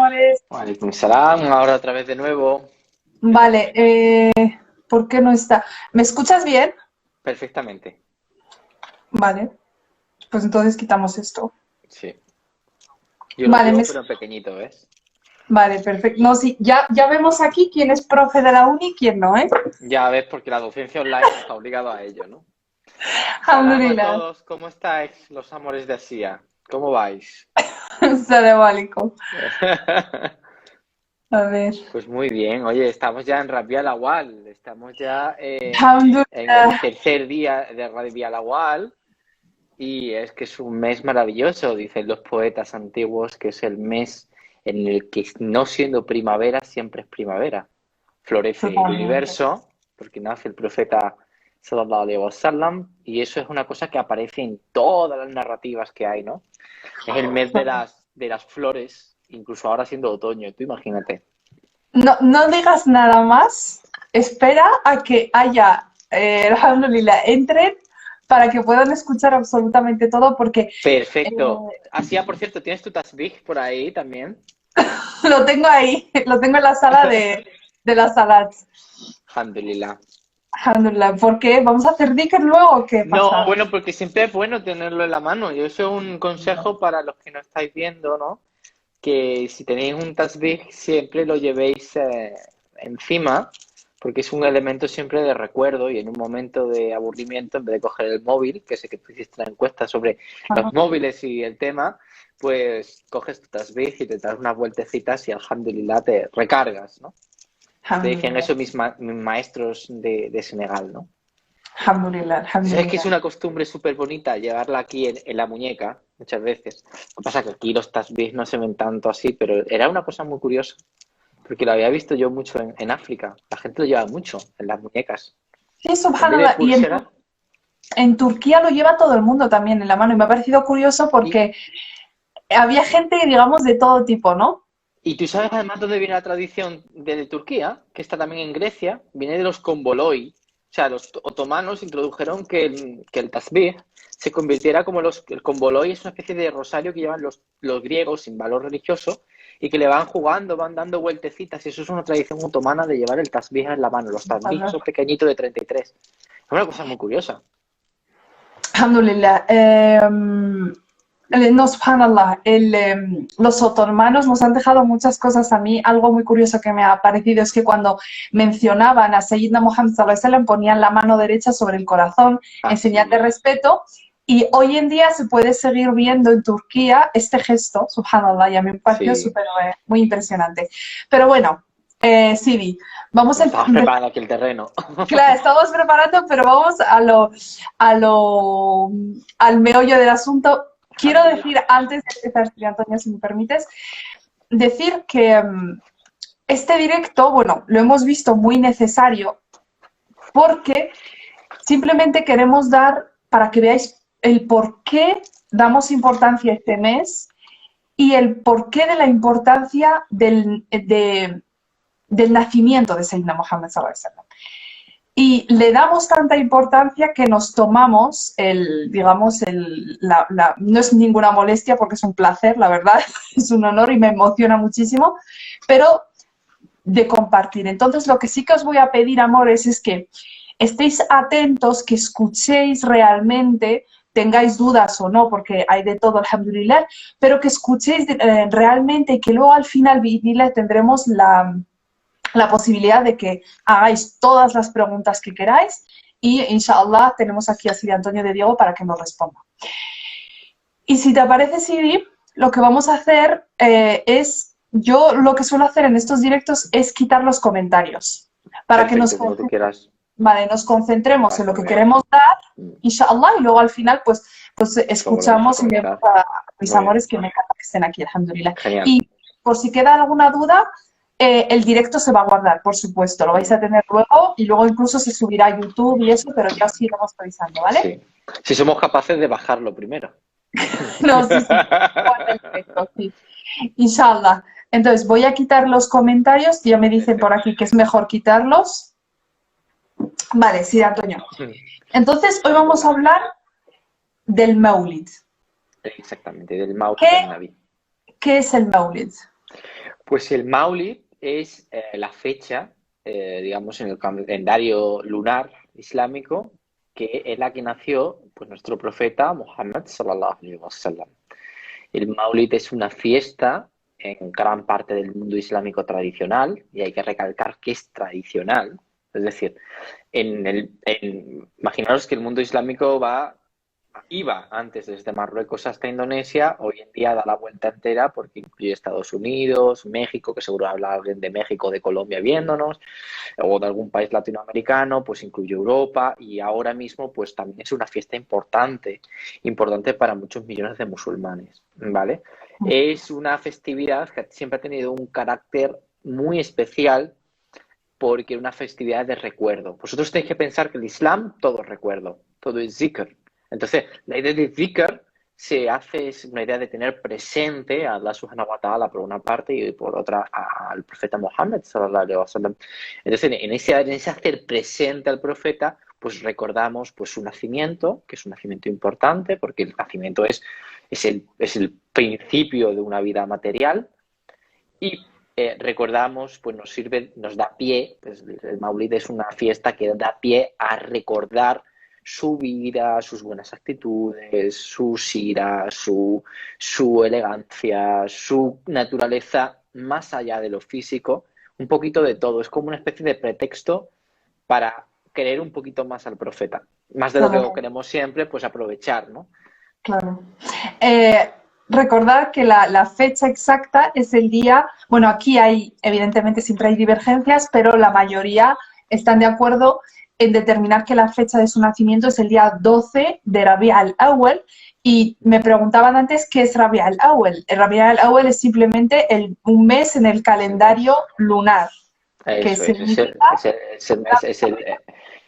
amores. Walaikum salam, ahora otra vez de nuevo. Vale, ¿por qué no está? ¿Me escuchas bien? Perfectamente. Vale, pues entonces quitamos esto. Sí. Yo lo Vale, digo, pero en pequeñito, ¿ves? vale, perfecto. No, sí, ya vemos aquí quién es profe de la uni y quién no, ¿eh? Ya ves, porque la docencia online nos ha obligado a ello, ¿no? Salam a Alhamdulillah. todos, ¿cómo estáis, los amores de Asia? ¿Cómo vais? Salam alaikum. A ver. Pues muy bien, oye, estamos ya en Rabiul Awal, estamos ya en el Alhamdulillah. tercer día de Rabiul Awal y es que es un mes maravilloso, dicen los poetas antiguos, que es el mes en el que no siendo primavera siempre es primavera. Florece el Totalmente. universo, porque nace el profeta sallallahu alaihi wasallam, y eso es una cosa que aparece en todas las narrativas que hay, ¿no? Es el mes de las flores, incluso ahora siendo otoño, tú imagínate. No, no digas nada más. Espera a que haya, alhamdulillah, entren para que puedan escuchar absolutamente todo porque Perfecto. Así, por cierto, ¿tienes tu tasbih por ahí también? lo tengo ahí, lo tengo en la sala de las salats. Alhamdulillah. Alhamdulillah. ¿Por qué? ¿Vamos a hacer dhikr luego o qué No, pasa? bueno, porque siempre es bueno tenerlo en la mano. Yo eso es un consejo para los que no estáis viendo, ¿no? Que si tenéis un tasbih siempre lo llevéis encima, porque es un elemento siempre de recuerdo y en un momento de aburrimiento, en vez de coger el móvil, que sé que tú hiciste la encuesta sobre los móviles y el tema, pues coges tu tasbih y te das unas vueltecitas y alhamdulillah te recargas, ¿no? Te decían Alhamdulillah. eso mis maestros de Senegal, ¿no? Alhamdulillah. ¿Sabes que es Alhamdulillah. una costumbre súper bonita llevarla aquí en la muñeca muchas veces? Lo que pasa es que aquí los tasbihs no se ven tanto así, pero era una cosa muy curiosa, porque lo había visto yo mucho en África. La gente lo lleva mucho en las muñecas. Sí, En vez de subhanallah. Y pulsera. en Turquía lo lleva todo el mundo también en la mano y me ha parecido curioso Y, porque había gente, digamos, de todo tipo, ¿no? y tú sabes además dónde viene la tradición de Turquía, que está también en Grecia, viene de los komboloi. O sea, los otomanos introdujeron que el tasbih se convirtiera como el komboloi es una especie de rosario que llevan los griegos sin valor religioso y que le van jugando, van dando vueltecitas y eso es una tradición otomana de llevar el tasbih en la mano, los tasbih son pequeñitos de 33. Es una cosa muy curiosa. Alhamdulillah. No, subhanallah, los otomanos nos han dejado muchas cosas. A mí algo muy curioso que me ha parecido es que cuando mencionaban a Sayyidina Muhammad sallallahu alaihi wasallam ponían la mano derecha sobre el corazón en señal de Así. respeto y hoy en día se puede seguir viendo en Turquía este gesto, subhanallah, y a mí me pareció Sí. súper, muy impresionante. Pero bueno, Sidi, vamos a Estamos empezar. preparando aquí el terreno. Claro, estamos preparando, pero vamos al meollo del asunto. Quiero decir, Alhamdulillah. antes de empezar, Antonio, si me permites, decir que este directo, bueno, lo hemos visto muy necesario porque simplemente queremos dar, para que veáis el por qué damos importancia a este mes y el porqué de la importancia del nacimiento de Sayyidina Muhammad sallallahu alaihi wasallam. Y le damos tanta importancia que nos tomamos digamos, no es ninguna molestia porque es un placer, la verdad, es un honor y me emociona muchísimo, pero de compartir. Entonces, lo que sí que os voy a pedir, amores, es que estéis atentos, que escuchéis realmente, tengáis dudas o no, porque hay de todo, alhamdulillah, pero que escuchéis realmente y que luego al final, bi'idhnillah, tendremos la posibilidad de que hagáis todas las preguntas que queráis y, inshallah, tenemos aquí a Sidi Antonio de Diego para que nos responda. Y si te parece, Sidi, lo que vamos a hacer yo lo que suelo hacer en estos directos es quitar los comentarios para que Perfecto, como tú quieras. nos concentremos en lo que Vale. queremos dar, inshallah, y luego al final pues Volvemos a escuchamos y vemos comentar. a mis Muy bien. amores que me encanta que estén aquí, alhamdulillah. Genial. Y por si queda alguna duda, el directo se va a guardar, por supuesto, lo vais a tener luego y luego incluso se subirá a YouTube y eso, pero ya os iremos avisando, ¿vale? Sí. Si somos capaces de bajarlo primero. No, sí, guarda el directo, sí. Inshallah. Entonces voy a quitar los comentarios, ya me dicen por aquí que es mejor quitarlos. Vale, sí, Antonio. Entonces hoy vamos a hablar del Maulid. Exactamente, del Maulid ¿Qué, al Nabi. ¿Qué es el Maulid? Pues el Maulid es la fecha, digamos, en el calendario lunar islámico, que es la que nació pues, nuestro profeta Muhammad sallallahu alaihi wasallam. El Maulid es una fiesta en gran parte del mundo islámico tradicional, y hay que recalcar que es tradicional. Es decir, imaginaros que el mundo islámico iba antes desde Marruecos hasta Indonesia, hoy en día da la vuelta entera porque incluye Estados Unidos, México, que seguro habla alguien de México, de Colombia viéndonos, o de algún país latinoamericano, pues incluye Europa, y ahora mismo pues también es una fiesta importante para muchos millones de musulmanes, ¿vale? Es una festividad que siempre ha tenido un carácter muy especial porque es una festividad de recuerdo. Vosotros tenéis que pensar que el Islam todo es recuerdo, todo es zikr. Entonces, la idea de zikr es una idea de tener presente a Allah subhanahu wa ta'ala por una parte y por otra al profeta Muhammad sallallahu alaihi wasallam. Entonces, en ese hacer presente al profeta, pues recordamos pues su nacimiento, que es un nacimiento importante porque el nacimiento es el principio de una vida material, y recordamos, pues nos da pie, pues el Maulid es una fiesta que da pie a recordar su vida, sus buenas actitudes, su sira, su elegancia, su naturaleza más allá de lo físico, un poquito de todo. Es como una especie de pretexto para querer un poquito más al profeta. Más de lo que queremos siempre, pues aprovechar, ¿no? Claro. Recordar que la fecha exacta es el día, bueno, aquí evidentemente siempre hay divergencias, pero la mayoría están de acuerdo en determinar que la fecha de su nacimiento es el día 12 de Rabi al-Awwal, y me preguntaban antes qué es Rabi al-Awwal. El Rabi al-Awwal es simplemente un mes en el calendario lunar. Eso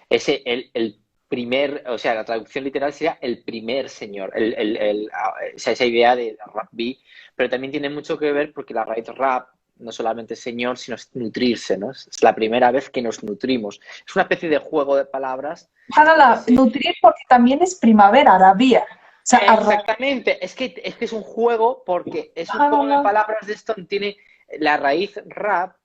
es el primer, o sea, la traducción literal sería el primer señor, o sea, esa idea de Rabbi, pero también tiene mucho que ver porque la raíz Rab no solamente es señor, sino es nutrirse, ¿no? Es la primera vez que nos nutrimos. Es una especie de juego de palabras. Nutrir porque también es primavera, Rabia. O sea, exactamente, es que es un juego porque es un juego de palabras de esto, tiene la raíz Rab.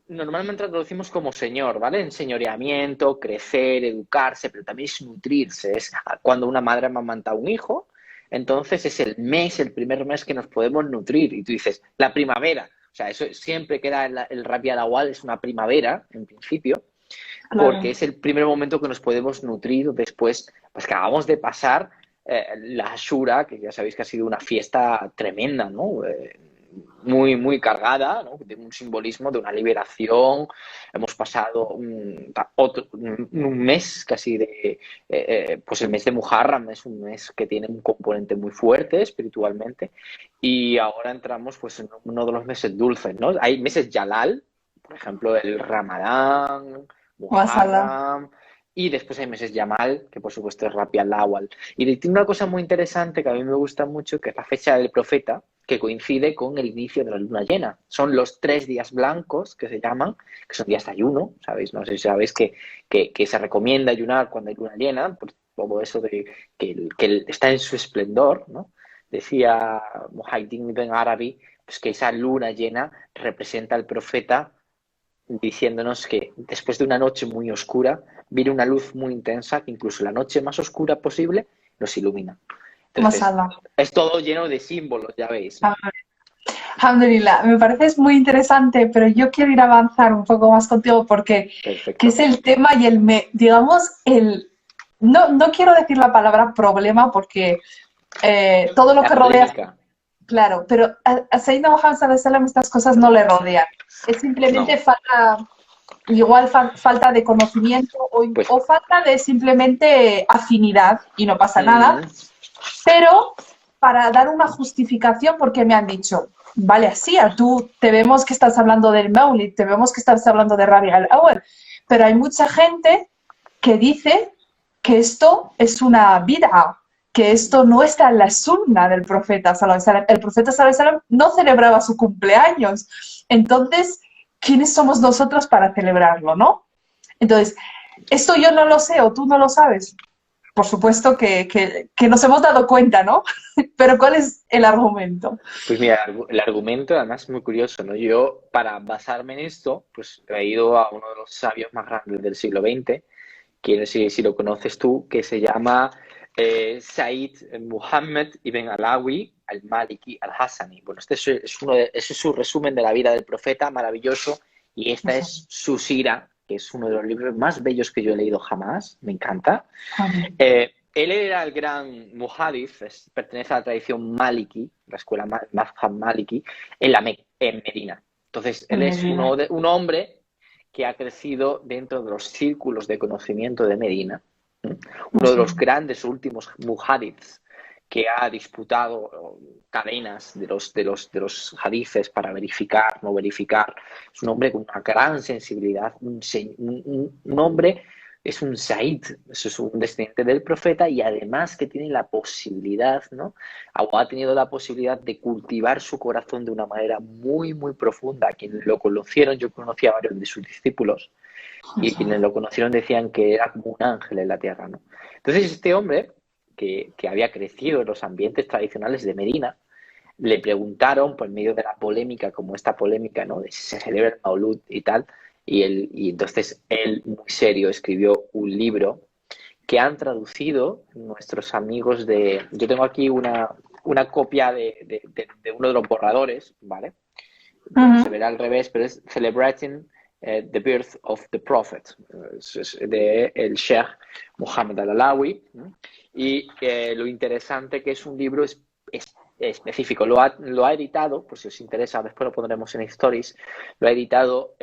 Normalmente lo traducimos como señor, ¿vale? Enseñoreamiento, crecer, educarse, pero también es nutrirse. Es cuando una madre amamanta a un hijo, entonces es el primer mes que nos podemos nutrir. Y tú dices, la primavera. O sea, eso siempre queda el Rabi al-Awwal, es una primavera, en principio, porque es el primer momento que nos podemos nutrir después, pues que acabamos de pasar la Ashura, que ya sabéis que ha sido una fiesta tremenda, ¿no? Muy, muy cargada, ¿no? De un simbolismo de una liberación. Hemos pasado un mes casi pues el mes de Muharram es un mes que tiene un componente muy fuerte espiritualmente, y ahora entramos pues en uno de los meses dulces, ¿no? Hay meses Yalal, por ejemplo el Ramadán, Muharram, y después hay meses Yamal, que por supuesto es Rabi al-Awwal. Y tiene una cosa muy interesante que a mí me gusta mucho, que es la fecha del profeta, que coincide con el inicio de la luna llena. Son los 3 días blancos que se llaman, que son días de ayuno, ¿sabéis? No sé si sabéis que se recomienda ayunar cuando hay luna llena, por todo eso de que está en su esplendor, ¿no? Decía Muhyiddin Ibn Arabi, pues que esa luna llena representa al profeta diciéndonos que después de una noche muy oscura viene una luz muy intensa que incluso la noche más oscura posible nos ilumina. Entonces, es todo lleno de símbolos, ya veis, ¿no? Alhamdulillah, me parece muy interesante, pero yo quiero ir a avanzar un poco más contigo porque que es el tema y no quiero decir la palabra problema porque todo lo que rodea... Claro, pero a Sayyidina Muhammad sallallahu alaihi wasallam estas cosas no le rodean. Es simplemente falta de conocimiento o falta de simplemente afinidad y no pasa nada. Pero para dar una justificación, porque me han dicho, vale, así, tú te vemos que estás hablando del Maulid, te vemos que estás hablando de Rabi al-Awwal, pero hay mucha gente que dice que esto es una bid'a, que esto no está en la sunna del profeta sallallahu alaihi wasallam. El profeta sallallahu alaihi wasallam no celebraba su cumpleaños. Entonces, ¿quiénes somos nosotros para celebrarlo, no? Entonces, esto yo no lo sé o tú no lo sabes. por supuesto que nos hemos dado cuenta, ¿no? Pero ¿cuál es el argumento? Pues mira, el argumento además es muy curioso, ¿no? Yo, para basarme en esto, pues he ido a uno de los sabios más grandes del siglo XX, que no sé si lo conoces tú, que se llama Said Muhammad ibn Alawi al-Maliki al-Hassani. Bueno, ese es su resumen de la vida del profeta, maravilloso, y esta es su sira, que es uno de los libros más bellos que yo he leído jamás, me encanta. Él era el gran muhadith, pertenece a la tradición maliki, la escuela Mazhab maliki, en Medina. Entonces, él es un hombre que ha crecido dentro de los círculos de conocimiento de Medina, uno de los grandes últimos muhadiths que ha disputado cadenas de los hadices para verificar, no verificar. Es un hombre con una gran sensibilidad, un hombre, es un Said, es un descendiente del profeta y además que tiene la posibilidad, ¿no? O ha tenido la posibilidad de cultivar su corazón de una manera muy, muy profunda. Quienes lo conocieron, yo conocí a varios de sus discípulos, y quienes lo conocieron decían que era como un ángel en la tierra, ¿no? Entonces este hombre, que había crecido en los ambientes tradicionales de Medina, le preguntaron, por medio de la polémica, como esta polémica, ¿no? De si se celebra el Maulud y tal, y entonces él, muy serio, escribió un libro que han traducido nuestros amigos de... Yo tengo aquí una copia de uno de los borradores, ¿vale? Se verá al revés, pero es Celebrating the Birth of the Prophet, de el Sheikh Mohammed al-Alawi, ¿no? Y lo interesante que es un libro específico. Lo ha editado, por si os interesa, después lo pondremos en Stories, lo ha editado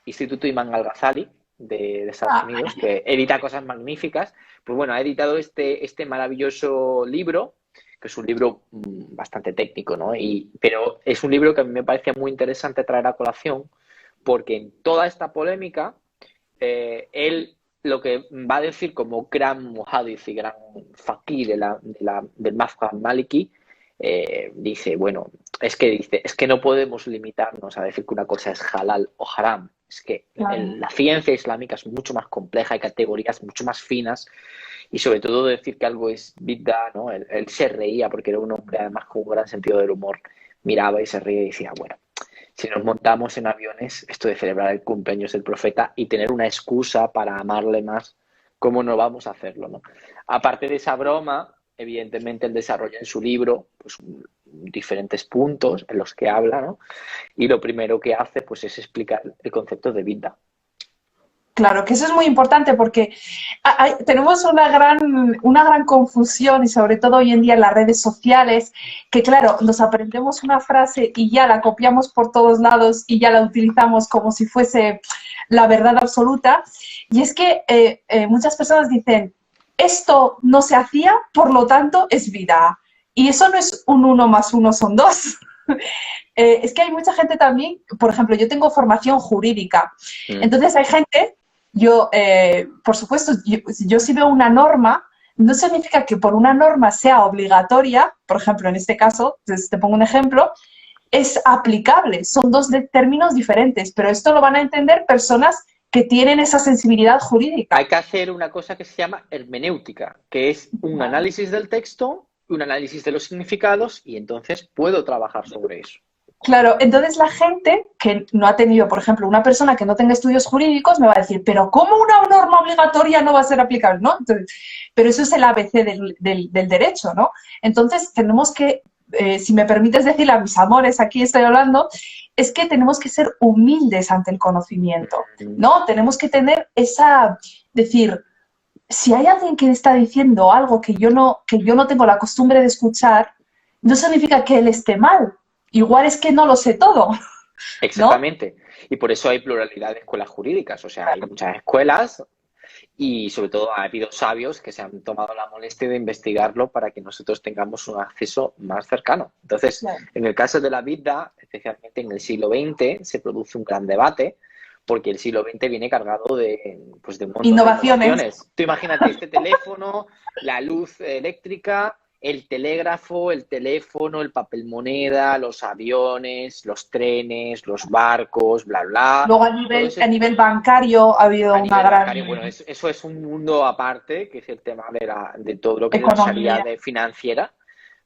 Instituto Imam Al-Ghazali de Estados Unidos, que edita cosas magníficas. Pues bueno, ha editado este maravilloso libro, que es un libro bastante técnico, ¿no? Pero es un libro que a mí me parece muy interesante traer a colación, porque en toda esta polémica, él lo que va a decir como gran muhadith y gran faqih del mazhab maliki, dice, bueno, es que no podemos limitarnos a decir que una cosa es halal o haram. Es que la ciencia islámica es mucho más compleja, hay categorías mucho más finas, y sobre todo decir que algo es bid'ah, ¿no? Él se reía porque era un hombre además con un gran sentido del humor, miraba y se reía y decía, bueno, si nos montamos en aviones, esto de celebrar el cumpleaños del profeta y tener una excusa para amarle más, ¿cómo no vamos a hacerlo, no? Aparte de esa broma, evidentemente él desarrolla en su libro pues, diferentes puntos en los que habla, ¿no? Y lo primero que hace pues, es explicar el concepto de bid'ah. Claro, que eso es muy importante porque tenemos una gran confusión y sobre todo hoy en día en las redes sociales, que claro, nos aprendemos una frase y ya la copiamos por todos lados y ya la utilizamos como si fuese la verdad absoluta. Y es que muchas personas dicen, esto no se hacía, por lo tanto es vida. Y eso no es un 1 más 1 son 2. Es que hay mucha gente también, por ejemplo, yo tengo formación jurídica, entonces hay gente... por supuesto, yo si veo una norma, no significa que por una norma sea obligatoria, por ejemplo, en este caso, te pongo un ejemplo, es aplicable, son dos términos diferentes, pero esto lo van a entender personas que tienen esa sensibilidad jurídica. Hay que hacer una cosa que se llama hermenéutica, que es un análisis del texto, un análisis de los significados, y entonces puedo trabajar sobre eso. Claro, entonces la gente que no ha tenido, por ejemplo, una persona que no tenga estudios jurídicos me va a decir, pero ¿cómo una norma obligatoria no va a ser aplicable? ¿No? Entonces, pero eso es el ABC del derecho, ¿no? Entonces tenemos que, si me permites decir a mis amores, aquí estoy hablando, es que tenemos que ser humildes ante el conocimiento, ¿no? Tenemos que tener decir, si hay alguien que está diciendo algo que yo no tengo la costumbre de escuchar, no significa que él esté mal. Igual es que no lo sé todo. Exactamente. ¿No? Y por eso hay pluralidad de escuelas jurídicas. O sea, hay muchas escuelas y sobre todo ha habido sabios que se han tomado la molestia de investigarlo para que nosotros tengamos un acceso más cercano. Entonces, en el caso de la bid'ah, especialmente en el siglo XX, se produce un gran debate porque el siglo XX viene cargado de un montón de innovaciones. Tú imagínate este teléfono, la luz eléctrica el telégrafo, el teléfono, el papel moneda, los aviones, los trenes, los barcos, bla, bla. Luego Todo eso a nivel bancario ha habido a una nivel bancario, gran bueno, eso es un mundo aparte, que es el tema de todo lo que es la economía. salida de financiera.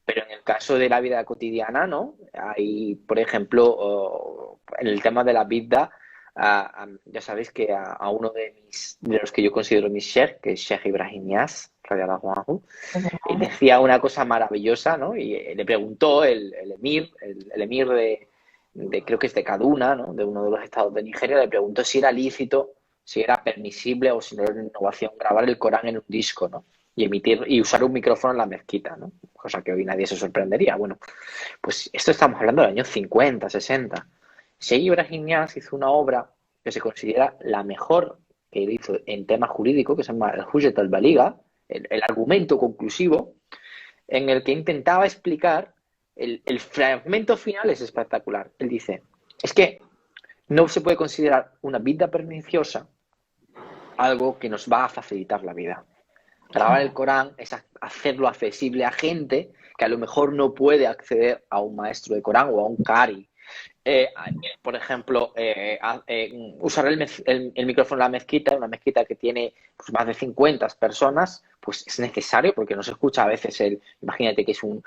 Pero en el caso de la vida cotidiana, ¿no? Hay, por ejemplo, en el tema de la vida, ya sabéis que a uno de los que yo considero mis sheikh, que es Sheikh Ibrahim Niass, radiyallahu anhu, y decía una cosa maravillosa, ¿no? Y le preguntó el emir creo que es de Kaduna, ¿no? De uno de los estados de Nigeria, le preguntó si era lícito, si era permisible o si no era una innovación grabar el Corán en un disco, ¿no? Y usar un micrófono en la mezquita, ¿no? Cosa que hoy nadie se sorprendería. Bueno, pues esto estamos hablando del año 50, 60. Sheikh Ibrahim Niass hizo una obra que se considera la mejor que hizo en tema jurídico, que se llama el Hujjat al-Baliga, el argumento conclusivo, en el que intentaba explicar, el fragmento final es espectacular. Él dice, es que no se puede considerar una vida perniciosa algo que nos va a facilitar la vida. Grabar el Corán es hacerlo accesible a gente que a lo mejor no puede acceder a un maestro de Corán o a un Qari. Por ejemplo, usar el micrófono en la mezquita, una mezquita que tiene pues, más de 50 personas, pues es necesario porque no se escucha a veces imagínate que es un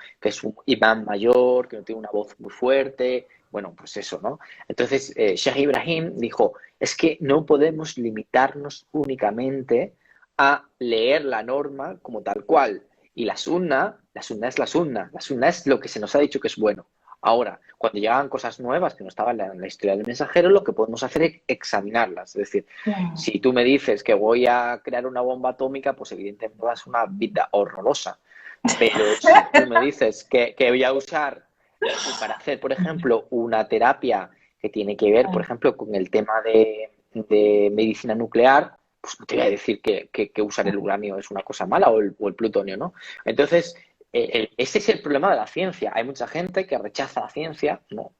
imán mayor, que no tiene una voz muy fuerte, bueno, pues eso, ¿no? Entonces, Sheikh Ibrahim dijo, es que no podemos limitarnos únicamente a leer la norma como tal cual. Y la sunna es la sunna es lo que se nos ha dicho que es bueno. Ahora, cuando llegan cosas nuevas que no estaban en la historia del mensajero, lo que podemos hacer es examinarlas. Es decir, si tú me dices que voy a crear una bomba atómica, pues evidentemente es una vida horrorosa. Pero si tú me dices que voy a usar para hacer, por ejemplo, una terapia que tiene que ver, por ejemplo, con el tema de medicina nuclear, pues no te voy a decir que usar el uranio es una cosa mala o el plutonio, ¿no? Entonces, ese es el problema de la ciencia. Hay mucha gente que rechaza la ciencia, ¿no?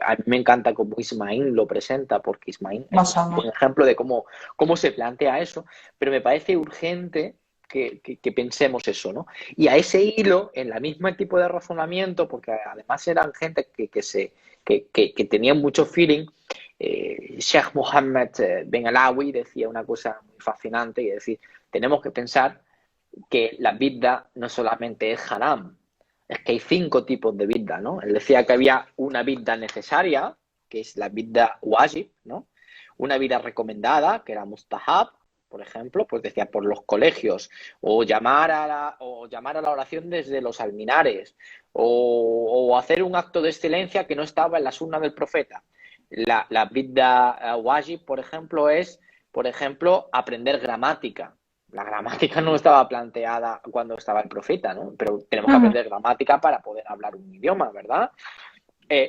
A mí me encanta cómo Ismail lo presenta, porque Ismail es un buen ejemplo de cómo se plantea eso, pero me parece urgente que pensemos eso, ¿no? Y a ese hilo, en la misma tipo de razonamiento, porque además eran gente que tenían mucho feeling, Sheikh Mohammed Ben Alawi decía una cosa muy fascinante, y es decir, tenemos que pensar que la vida no solamente es haram, es que hay 5 tipos de vida, ¿no? Él decía que había una vida necesaria, que es la vida wajib, ¿no? Una vida recomendada, que era mustahab, por ejemplo, pues decía por los colegios, o llamar a la oración desde los alminares, o hacer un acto de excelencia que no estaba en la sunna del profeta. La vida wajib, por ejemplo, es, por ejemplo, aprender gramática. La gramática no estaba planteada cuando estaba el profeta, ¿no? Pero tenemos que aprender gramática para poder hablar un idioma, ¿verdad?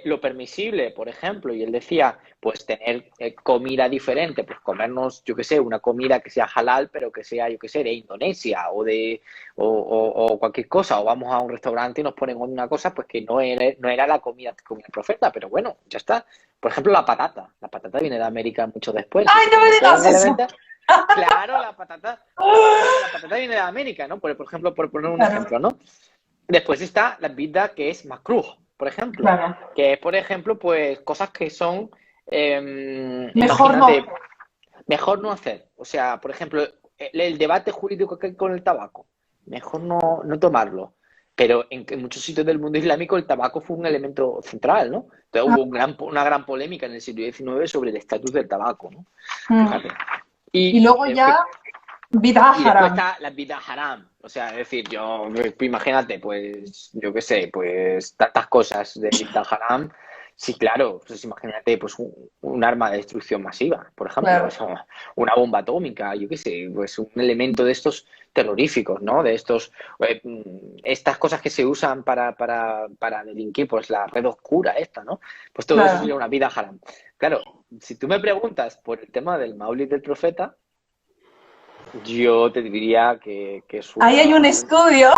Lo permisible, por ejemplo, y él decía, pues tener comida diferente, pues comernos, yo qué sé, una comida que sea halal, pero que sea, yo qué sé, de Indonesia o cualquier cosa, o vamos a un restaurante y nos ponen una cosa, pues que no era la comida que comía el profeta, pero bueno, ya está. Por ejemplo, la patata viene de América mucho después. ¡Ay, no me digas eso! Claro, la patata viene de América, ¿no? Por ejemplo, por poner un ejemplo, ¿no? Después está la vida que es makruh, por ejemplo, que es, por ejemplo, pues cosas que son, imagínate, mejor no hacer. O sea, por ejemplo, el debate jurídico que hay con el tabaco, mejor no tomarlo. Pero en muchos sitios del mundo islámico el tabaco fue un elemento central, ¿no? Entonces hubo una gran polémica en el siglo XIX sobre el estatus del tabaco, ¿no? Fíjate. Y luego ya, vida haram. Y después está la vida haram. O sea, es decir, imagínate, pues, yo qué sé, pues tantas cosas de vida haram. Sí, claro, pues imagínate, pues un arma de destrucción masiva, por ejemplo, claro. Una bomba atómica, yo qué sé, pues un elemento de estos terroríficos, ¿no? De estas cosas que se usan para delinquir, pues la red oscura esta, ¿no? Pues todo eso sería una vida haram. Claro, si tú me preguntas por el tema del Maulid del Profeta, yo te diría que es Ahí hay un estudio.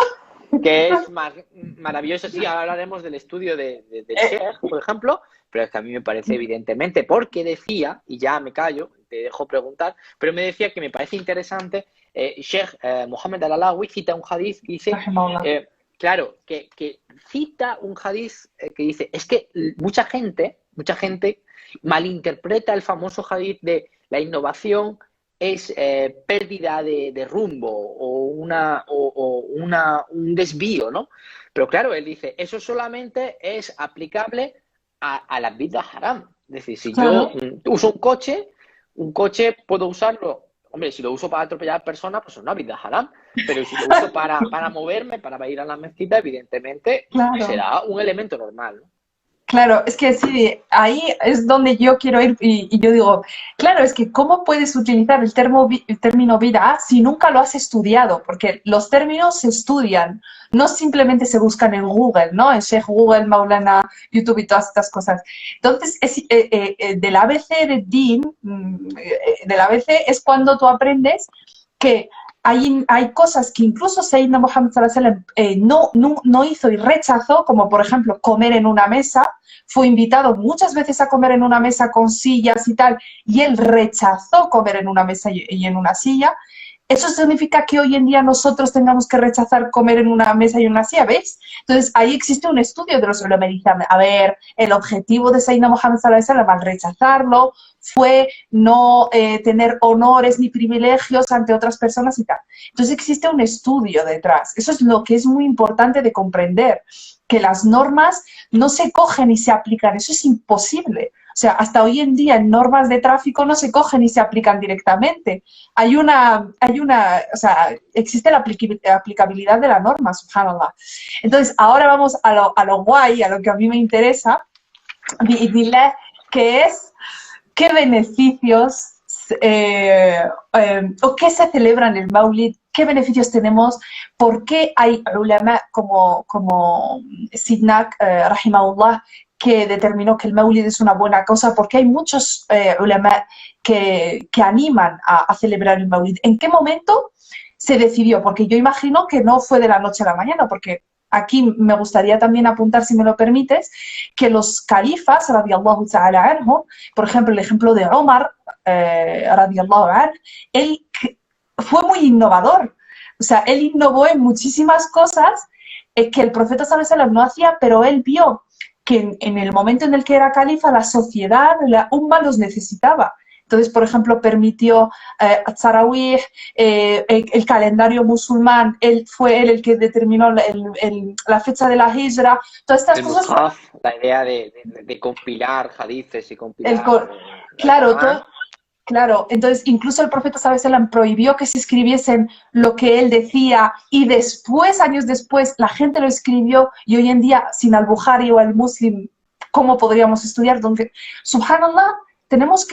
Que es maravilloso. Sí, ahora hablaremos del estudio del Sheikh, por ejemplo, pero es que a mí me parece evidentemente, porque decía, y ya me callo, te dejo preguntar, pero me decía que me parece interesante, Sheikh Mohammed al-Alawi cita un hadith que dice claro, que cita un hadiz que dice, es que mucha gente malinterpreta el famoso hadiz de la innovación es pérdida de rumbo un desvío, ¿no? Pero claro, él dice, eso solamente es aplicable a las vidas haram. Es decir, si yo Claro. uso un coche puedo usarlo, hombre, si lo uso para atropellar personas, pues es una vida haram. Pero si lo uso para moverme, para ir a la mezquita, evidentemente Claro. será un elemento normal, ¿no? Claro, es que sí, ahí es donde yo quiero ir y yo digo, claro, es que ¿cómo puedes utilizar el término vida si nunca lo has estudiado? Porque los términos se estudian, no simplemente se buscan en Google, ¿no? En Sheikh Google, Maulana, YouTube y todas estas cosas. Entonces, del ABC de Din, del ABC es cuando tú aprendes que hay cosas que incluso Sayyidina Muhammad sallallahu alaihi wasallam, no hizo y rechazó, como por ejemplo comer en una mesa. Fue invitado muchas veces a comer en una mesa con sillas y tal, y él rechazó comer en una mesa y en una silla. Eso significa que hoy en día nosotros tengamos que rechazar comer en una mesa y en una silla, ¿veis? Entonces, ahí existe un estudio de los ulama. A ver, el objetivo de Sayyidina Muhammad sallallahu alaihi wasallam al rechazarlo fue no tener honores ni privilegios ante otras personas y tal. Entonces, existe un estudio detrás. Eso es lo que es muy importante de comprender, que las normas no se cogen y se aplican. Eso es imposible. O sea, hasta hoy en día en normas de tráfico no se cogen y se aplican directamente. O sea, existe la aplicabilidad de la norma, subhanallah. Entonces, ahora vamos a lo guay, a lo que a mí me interesa, dile que es qué beneficios o qué se celebra en el Maulid, qué beneficios tenemos, por qué hay ulama como Sidnak, rahimahullah, que determinó que el Maulid es una buena cosa, porque hay muchos ulama que animan a celebrar el Maulid. ¿En qué momento se decidió? Porque yo imagino que no fue de la noche a la mañana, porque aquí me gustaría también apuntar, si me lo permites, que los califas, radiallahu ta'ala anhum, por ejemplo, el ejemplo de Omar, radiallahu anhu, él fue muy innovador. O sea, él innovó en muchísimas cosas que el profeta sallallahu alaihi wasallam no hacía, pero él vio que en el momento en el que era califa, la sociedad, la umma los necesitaba. Entonces, por ejemplo, permitió Tarawih, el calendario musulmán, él fue él el que determinó la fecha de la Hijra, todas estas El cosas. mushaf, la idea de compilar hadices y El, compilar el claro, Corán. claro, entonces incluso el profeta sallallahu alaihi wasallam prohibió que se escribiesen lo que él decía y después, años después, la gente lo escribió y hoy en día, sin al-Bukhari o al-Muslim, ¿cómo podríamos estudiar? Entonces, subhanallah, tenemos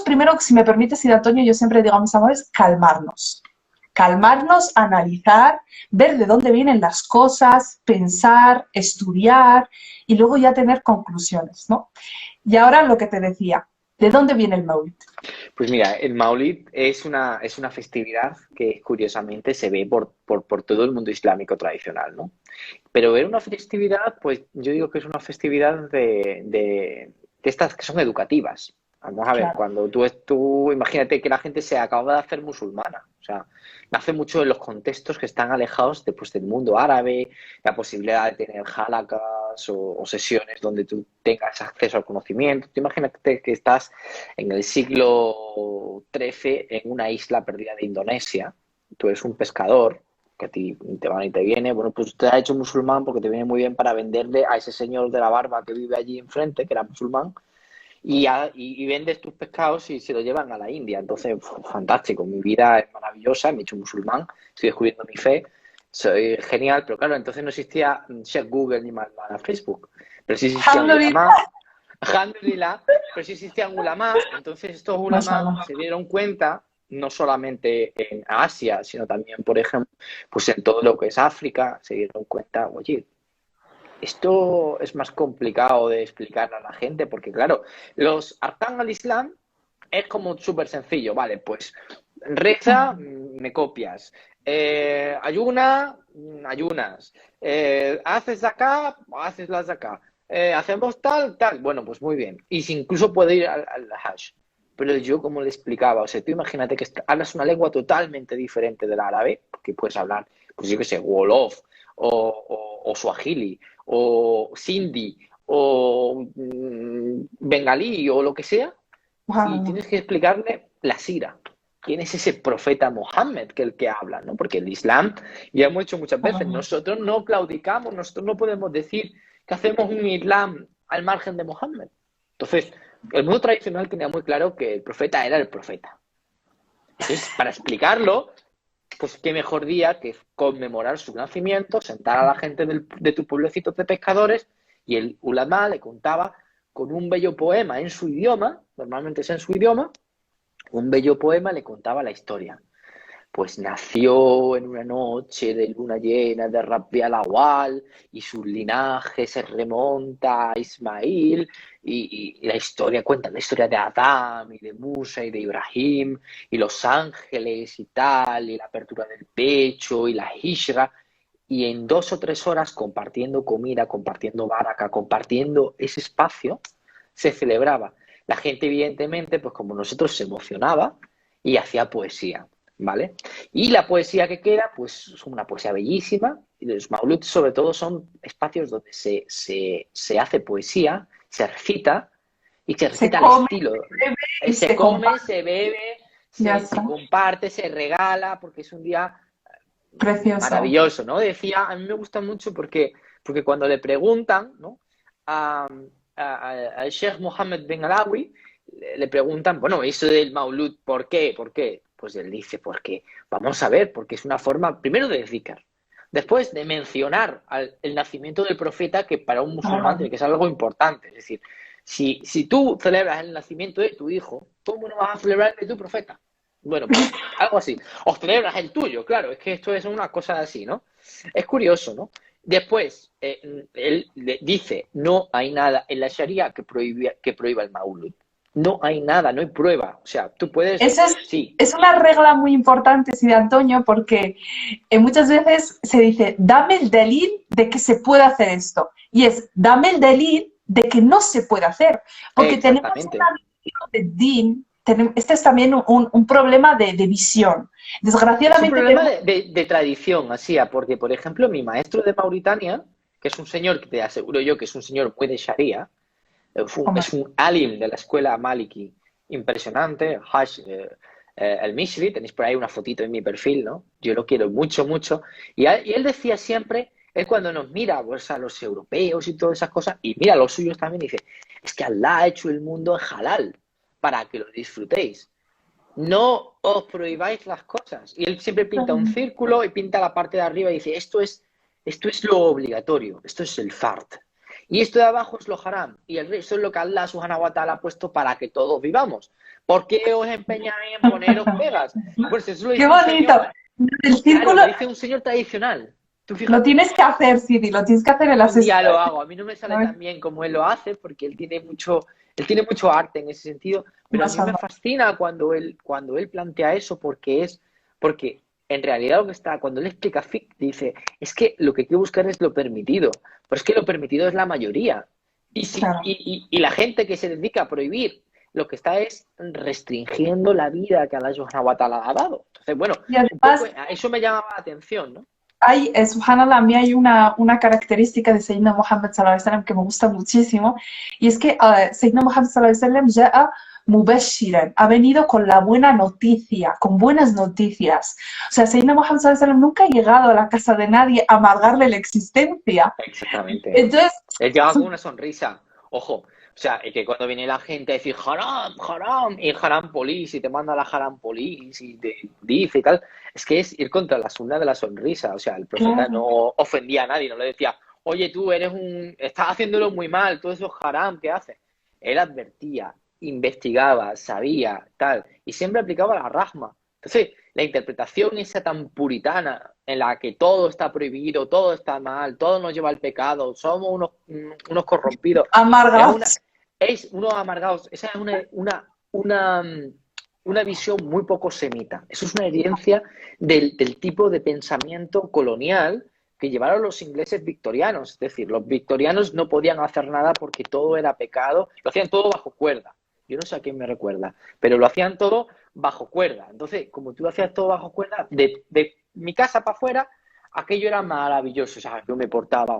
primero, si me permites, y Antonio, yo siempre digo a mis amores, calmarnos, analizar, ver de dónde vienen las cosas, pensar, estudiar y luego ya tener conclusiones, ¿no? Y ahora lo que te decía, ¿de dónde viene el Maulid? Pues mira, el Maulid es una festividad que curiosamente se ve por todo el mundo islámico tradicional, ¿no? Pero ver una festividad, pues yo digo que es una festividad de estas que son educativas. Vamos a ver, Claro, cuando tú imagínate que la gente se acaba de hacer musulmana, o sea, nace mucho en los contextos que están alejados después del mundo árabe, la posibilidad de tener halakas o sesiones donde tú tengas acceso al conocimiento. Tú imagínate que estás en el siglo XIII en una isla perdida de Indonesia, tú eres un pescador, que a ti te van y te viene, bueno, pues te ha hecho musulmán porque te viene muy bien para venderle a ese señor de la barba que vive allí enfrente, que era musulmán, y vendes tus pescados y se lo llevan a la India. Entonces, fantástico, mi vida es maravillosa, me he hecho musulmán, estoy descubriendo mi fe, soy genial, pero claro, entonces no existía Sheikh Google ni más Facebook, pero sí existían ulama, alhamdulillah, pero sí existían ulama. Entonces estos ulama mashallah. se dieron cuenta, no solamente en Asia, sino también, por ejemplo, pues en todo lo que es África, se dieron cuenta, oye, esto es más complicado de explicar a la gente, porque claro, los arcán al Islam es como súper sencillo, vale, pues reza, me copias, ayuna, ayunas, haces zakat, haces la zakat, hacemos tal, tal, bueno, pues muy bien, y si incluso puede ir al Hajj. Pero yo, como le explicaba, o sea, tú imagínate que hablas una lengua totalmente diferente del árabe, porque puedes hablar, pues yo qué sé, Wolof, o suajili, o sindhi, o bengalí, o lo que sea, y Subhanallah. tienes que explicarle la sira. ¿Quién es ese profeta Mohammed que el que habla? ¿No? Porque el Islam, ya hemos dicho muchas veces, Subhanallah. nosotros no claudicamos, nosotros no podemos decir que hacemos un Islam al margen de Mohammed. Entonces, el mundo tradicional tenía muy claro que el profeta era el profeta. Entonces, para explicarlo, pues qué mejor día que conmemorar su nacimiento, sentar a la gente de tu pueblecito de pescadores, y el ulama le contaba con un bello poema en su idioma, normalmente es en su idioma, un bello poema le contaba la historia. Pues nació en una noche de luna llena de Rabi al-Awwal y su linaje se remonta a Ismail y la historia cuenta la historia de Adán y de Musa y de Ibrahim y los ángeles y tal y la apertura del pecho y la hijra y en 2 o 3 horas compartiendo comida, compartiendo baraka, compartiendo ese espacio se celebraba. La gente evidentemente pues como nosotros se emocionaba y hacía poesía. ¿Vale? Y la poesía que queda, pues es una poesía bellísima. Y los mauluds, sobre todo, son espacios donde se hace poesía, se recita y se Se recita al come, estilo. se bebe y Se se come, comparte. se bebe, Ya se está. comparte, se regala, porque es un día Precioso. maravilloso, ¿no? Decía, a mí me gusta mucho porque cuando le preguntan, ¿no? A, al Sheikh Mohammed Ben Alawi, le preguntan, bueno, eso del Maulud, ¿por qué? ¿Por qué? Pues él dice, porque, vamos a ver, porque es una forma, primero de zikr, después de mencionar el nacimiento del profeta, que para un musulmán Ah, tiene que ser algo importante. Es decir, si tú celebras el nacimiento de tu hijo, ¿cómo no vas a celebrar el de tu profeta? Bueno, pues algo así. O celebras el tuyo, claro, es que esto es una cosa así, ¿no? Es curioso, ¿no? Después, él dice, no hay nada en la Sharia que prohíba el maulud. No hay nada, no hay prueba. O sea, tú puedes, Eso sí, es una regla muy importante, sí, de Antonio, porque muchas veces se dice, dame el delil de que se puede hacer esto. Y es, dame el delil de que no se puede hacer. Porque tenemos exactamente. una visión de din, este es también un problema de visión. Es un Desgraciadamente problema tenemos... de tradición, así, porque, por ejemplo, mi maestro de Mauritania, que es un señor que te aseguro yo que es un señor muy de Sharia, es un alim de la escuela Maliki impresionante, Haj el-Mishri, tenéis por ahí una fotito en mi perfil, ¿no? Yo lo quiero mucho, mucho. Y él decía siempre, él cuando nos mira pues, a los europeos y todas esas cosas, y mira a los suyos también, dice, es que Allah ha hecho el mundo en halal para que lo disfrutéis. No os prohibáis las cosas. Y él siempre pinta un círculo y pinta la parte de arriba y dice, esto es lo obligatorio, esto es el fard. Y esto de abajo es lo haram. Y el resto es lo que Allah subhanahu wa ta'ala ha puesto para que todos vivamos. ¿Por qué os empeñáis en poneros pegas? Pues eso lo ¡Qué dice un bonito! señor, El claro, círculo lo dice un señor tradicional. Tú lo fíjate. tienes que hacer, Sidi, lo tienes que hacer en las Un día lo escuelas. hago. A mí no me sale tan bien como él lo hace, porque él tiene mucho arte en ese sentido, pero a mí me Mashallah. fascina cuando él plantea eso, porque en realidad lo que está, cuando él explica fiqh, dice, es que lo que hay que buscar es lo permitido, pero es que lo permitido es la mayoría. Claro. Y la gente que se dedica a prohibir, lo que está es restringiendo la vida que Allah subhanahu wa ta'ala ha dado. Entonces, bueno, Y un poco, además, eso me llamaba la atención, ¿no? hay, subhanallah, a mí hay una característica de Sayyidina Muhammad sallallahu alaihi wasallam que me gusta muchísimo, y es que Sayyidina Muhammad sallallahu alaihi wasallam ya mubashiran, ha venido con la buena noticia, con buenas noticias. O sea, Sayyidina Muhammad sallallahu alaihi wasallam nunca ha llegado a la casa de nadie a amargarle la existencia. Exactamente. Entonces, Él llega con una sonrisa. Ojo, o sea, es que cuando viene la gente a decir haram, haram, y haram police, y te manda la haram police, y te dice y tal, es que es ir contra la sunna de la sonrisa. O sea, el profeta no claro, ofendía a nadie, no le decía, oye, tú estás haciéndolo muy mal, todo eso es haram, ¿qué haces? Él advertía, investigaba, sabía, tal, y siempre aplicaba la rahma. Entonces, la interpretación esa tan puritana en la que todo está prohibido, todo está mal, todo nos lleva al pecado, somos unos corrompidos, es una, amargados. es unos amargados, esa es una visión muy poco semita. Eso es una evidencia del tipo de pensamiento colonial que llevaron los ingleses victorianos. Es decir, los victorianos no podían hacer nada porque todo era pecado, lo hacían todo bajo cuerda. Yo no sé a quién me recuerda, pero lo hacían todo bajo cuerda. Entonces, como tú hacías todo bajo cuerda, de mi casa para afuera, aquello era maravilloso, o sea, yo me portaba,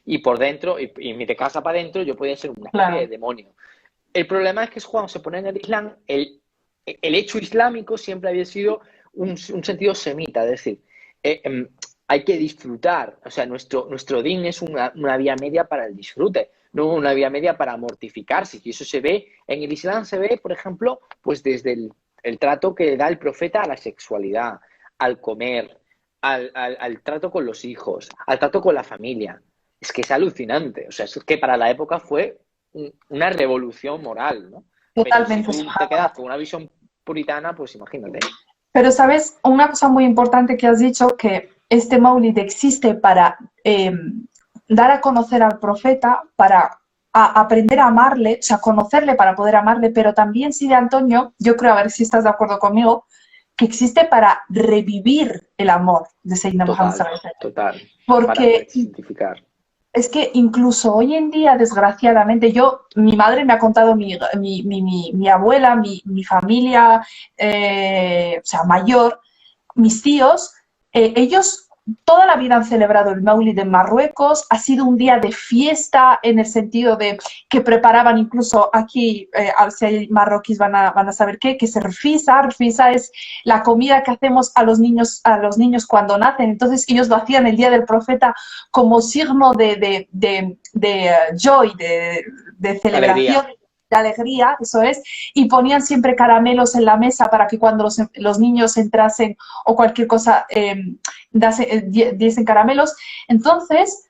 y por dentro, y de casa para adentro, yo podía ser una especie de claro, demonio. El problema es que cuando se pone en el Islam, el hecho islámico siempre había sido un sentido semita, es decir, eh, em, hay que disfrutar, o sea, nuestro din es una vía media para el disfrute, no una vía media para mortificarse, y eso se ve, en el Islam se ve, por ejemplo, pues desde el trato que da el profeta a la sexualidad, al comer, al trato con los hijos, al trato con la familia. Es que es alucinante, o sea, es que para la época fue una revolución moral, ¿no? Pero si totalmente. tú te quedas con una visión puritana, pues imagínate. Pero, ¿sabes? Una cosa muy importante que has dicho, que este Maulid existe para dar a conocer al profeta, para aprender a amarle, o sea, conocerle para poder amarle, pero también, sí, de Antonio, yo creo, a ver si estás de acuerdo conmigo, que existe para revivir el amor de Sayyidina Muhammad Total, sallallahu alaihi wasallam. total. Para Porque resignificar. es que incluso hoy en día, desgraciadamente, mi madre me ha contado, mi abuela, mi familia, o sea, mayor, mis tíos, ellos toda la vida han celebrado el Maulid en Marruecos, ha sido un día de fiesta en el sentido de que preparaban incluso aquí, si hay marroquíes van a saber qué, que es rfisa. Rfisa es la comida que hacemos a los niños cuando nacen. Entonces ellos lo hacían el día del profeta como signo de joy, de Alegría. celebración, de alegría, eso es, y ponían siempre caramelos en la mesa para que cuando los niños entrasen o cualquier cosa diesen caramelos. Entonces,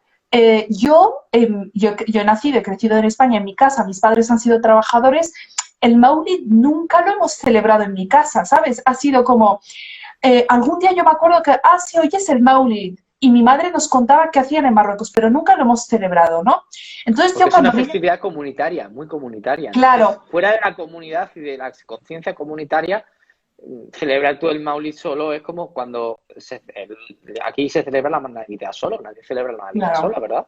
yo he nacido y crecido en España, en mi casa, mis padres han sido trabajadores, el Maulid nunca lo hemos celebrado en mi casa, ¿sabes? Ha sido como, algún día yo me acuerdo que, sí, hoy es el Maulid, y mi madre nos contaba qué hacían en Marruecos, pero nunca lo hemos celebrado, ¿no? Entonces yo Porque es una cuando vine, festividad comunitaria, muy comunitaria. Entonces, claro, fuera de la comunidad y de la conciencia comunitaria, celebrar tú el Maulid solo es como cuando aquí se celebra la Navidad solo, nadie celebra la Navidad claro. sola, ¿verdad?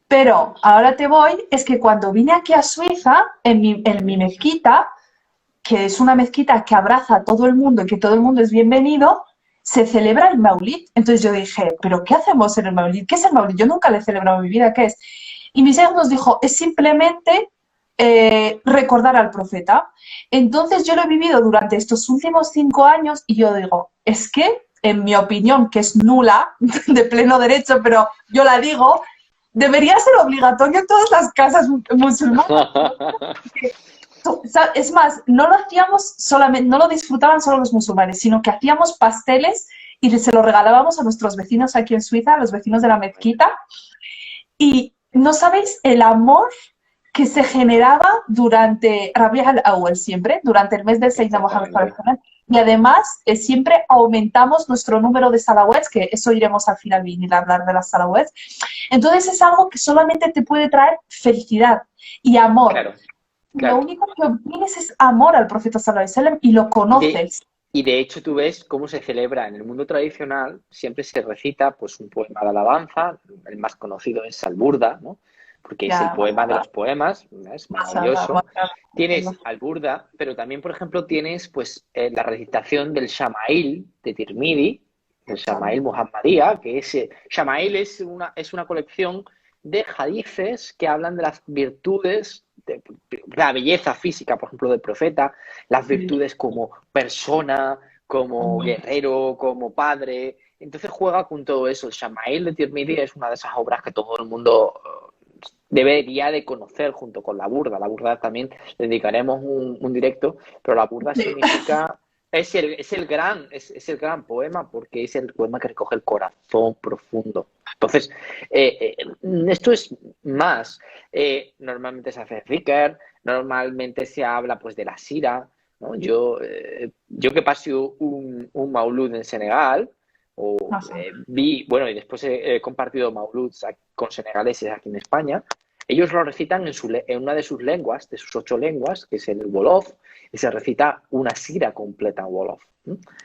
Pero ahora te voy, es que cuando vine aquí a Suiza, en mi mezquita, que es una mezquita que abraza a todo el mundo y que todo el mundo es bienvenido, se celebra el Maulid. Entonces yo dije, ¿pero qué hacemos en el Maulid? ¿Qué es el Maulid? Yo nunca le he celebrado en mi vida, ¿qué es? Y mi señor nos dijo, es simplemente recordar al profeta. Entonces yo lo he vivido durante estos últimos 5 años y yo digo, es que, en mi opinión, que es nula, de pleno derecho, pero yo la digo, debería ser obligatorio en todas las casas musulmanas. Es más, no lo hacíamos solamente, no lo disfrutaban solo los musulmanes, sino que hacíamos pasteles y se los regalábamos a nuestros vecinos aquí en Suiza, a los vecinos de la mezquita. Y no sabéis el amor que se generaba durante Rabi'a al-Awwal, siempre, durante el mes de Sayyidina Muhammad sallallahu Exactamente. alaihi wasallam. Y además, siempre aumentamos nuestro número de salawats, que eso iremos al final venir a hablar de las salawats. Entonces es algo que solamente te puede traer felicidad y amor. Claro, Lo claro. único que obtienes es amor al profeta sallallahu alaihi wasallam y lo Y de, conoces. y de hecho tú ves cómo se celebra en el mundo tradicional, siempre se recita pues un poema de alabanza, el más conocido es Salburda, ¿no? Porque es el Ya, poema de los poemas, ¿no? Es mashallah, maravilloso. Tienes mashallah. Alburda, pero también, por ejemplo, tienes pues la recitación del Shama'il de Tirmidhi, el Shama'il Muhammadía, que es Shama'il es una colección de hadices que hablan de las virtudes, de la belleza física, por ejemplo, del profeta, las Sí. virtudes como persona, como guerrero, como padre. Entonces juega con todo eso. El Shama'il de Tirmidhi es una de esas obras que todo el mundo debería de conocer junto con la burda. La burda también le dedicaremos un directo, pero la burda Sí. significa, es el gran poema porque es el poema que recoge el corazón profundo. Entonces, esto es más. Normalmente se hace zikr, normalmente se habla pues de la sira, ¿no? Yo que pasé un maulud en Senegal, bueno, y después he compartido mauluds con senegaleses aquí en España. Ellos lo recitan en una de sus lenguas, de sus 8 lenguas, que es el Wolof, y se recita una sira completa en Wolof.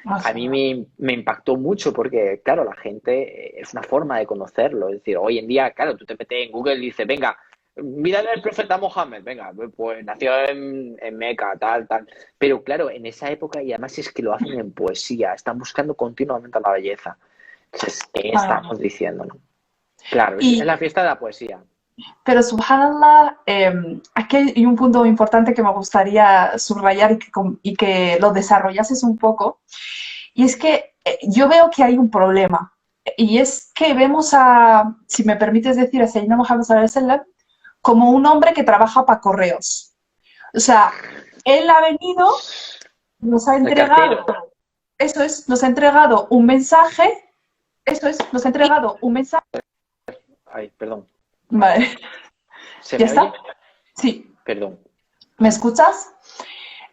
A mí Mashallah. me impactó mucho porque, claro, la gente es una forma de conocerlo. Es decir, hoy en día, claro, tú te metes en Google y dices, venga, mírale al profeta Mohammed, venga, pues nació en Meca, tal, tal. Pero claro, en esa época, y además es que lo hacen en poesía, están buscando continuamente la belleza. Entonces, ¿qué Ah. estamos diciendo, no? Claro, es Y, la fiesta de la poesía. pero subhanallah, aquí hay un punto muy importante que me gustaría subrayar y que lo desarrollases un poco. Y es que yo veo que hay un problema. Y es que vemos a, si me permites decir, a Sayyidina Muhammad sallallahu alaihi wasallam como un hombre que trabaja para correos. O sea, él ha venido, nos ha El entregado, cartero. eso es, nos ha entregado un mensaje, eso es, nos ha entregado un mensaje. Ay, perdón. Vale, ¿Se ¿ya me está? oye? Sí, Perdón. ¿me escuchas?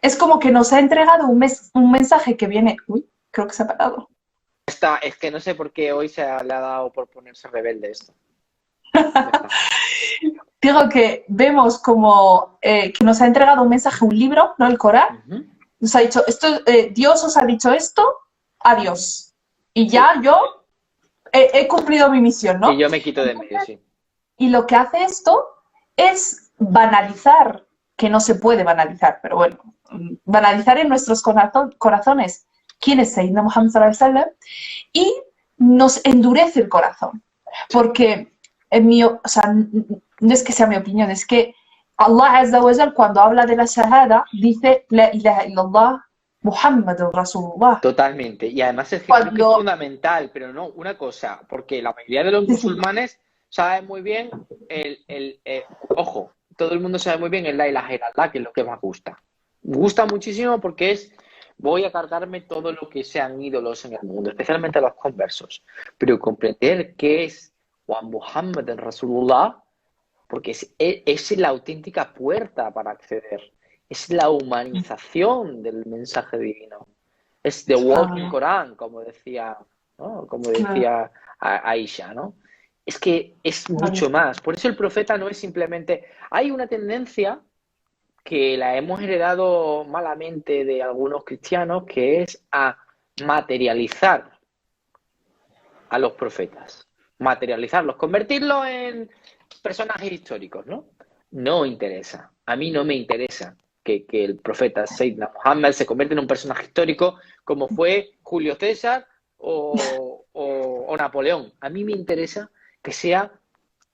Es como que nos ha entregado un mensaje que viene. Uy, creo que se ha parado. Es que no sé por qué hoy le ha dado por ponerse rebelde esto. Ya está. Digo que vemos como que nos ha entregado un mensaje, un libro, ¿no? El Corán. Ujú. Nos ha dicho, esto, Dios os ha dicho esto, adiós. Y Sí. ya yo he cumplido mi misión, Y ¿no? yo me quito de en medio, sí. Y lo que hace esto es banalizar, que no se puede banalizar, pero bueno, banalizar en nuestros corazones quién es Sayyidina Muhammad sallallahu alaihi wasallam y nos endurece el corazón. Sí. Porque, o sea, no es que sea mi opinión, es que Allah Azza wa Jal, cuando habla de la shahada, dice La ilaha illallah Muhammad Rasulullah. Totalmente. Y además es que creo que es Cuando, fundamental, pero no, una cosa, porque la mayoría de los sí, sí, musulmanes saben muy bien ojo, todo el mundo sabe muy bien el la ilaha illallah, que es lo que más gusta. Gusta muchísimo porque voy a cargarme todo lo que sean ídolos en el mundo, especialmente los conversos. Pero comprender qué es Juan Muhammad en Rasulullah, porque es la auténtica puerta para acceder. Es la humanización del mensaje divino. Es the walking claro, Quran, como decía, ¿no? Como claro, decía Aisha, ¿no? Es que es mucho claro. más. Por eso el profeta no es simplemente. Hay una tendencia que la hemos heredado malamente de algunos cristianos, que es a materializar a los profetas, materializarlos, convertirlos en personajes históricos, ¿no? No interesa. A mí no me interesa que el profeta Sayyidina Muhammad se convierta en un personaje histórico como fue Julio César o Napoleón. A mí me interesa que sea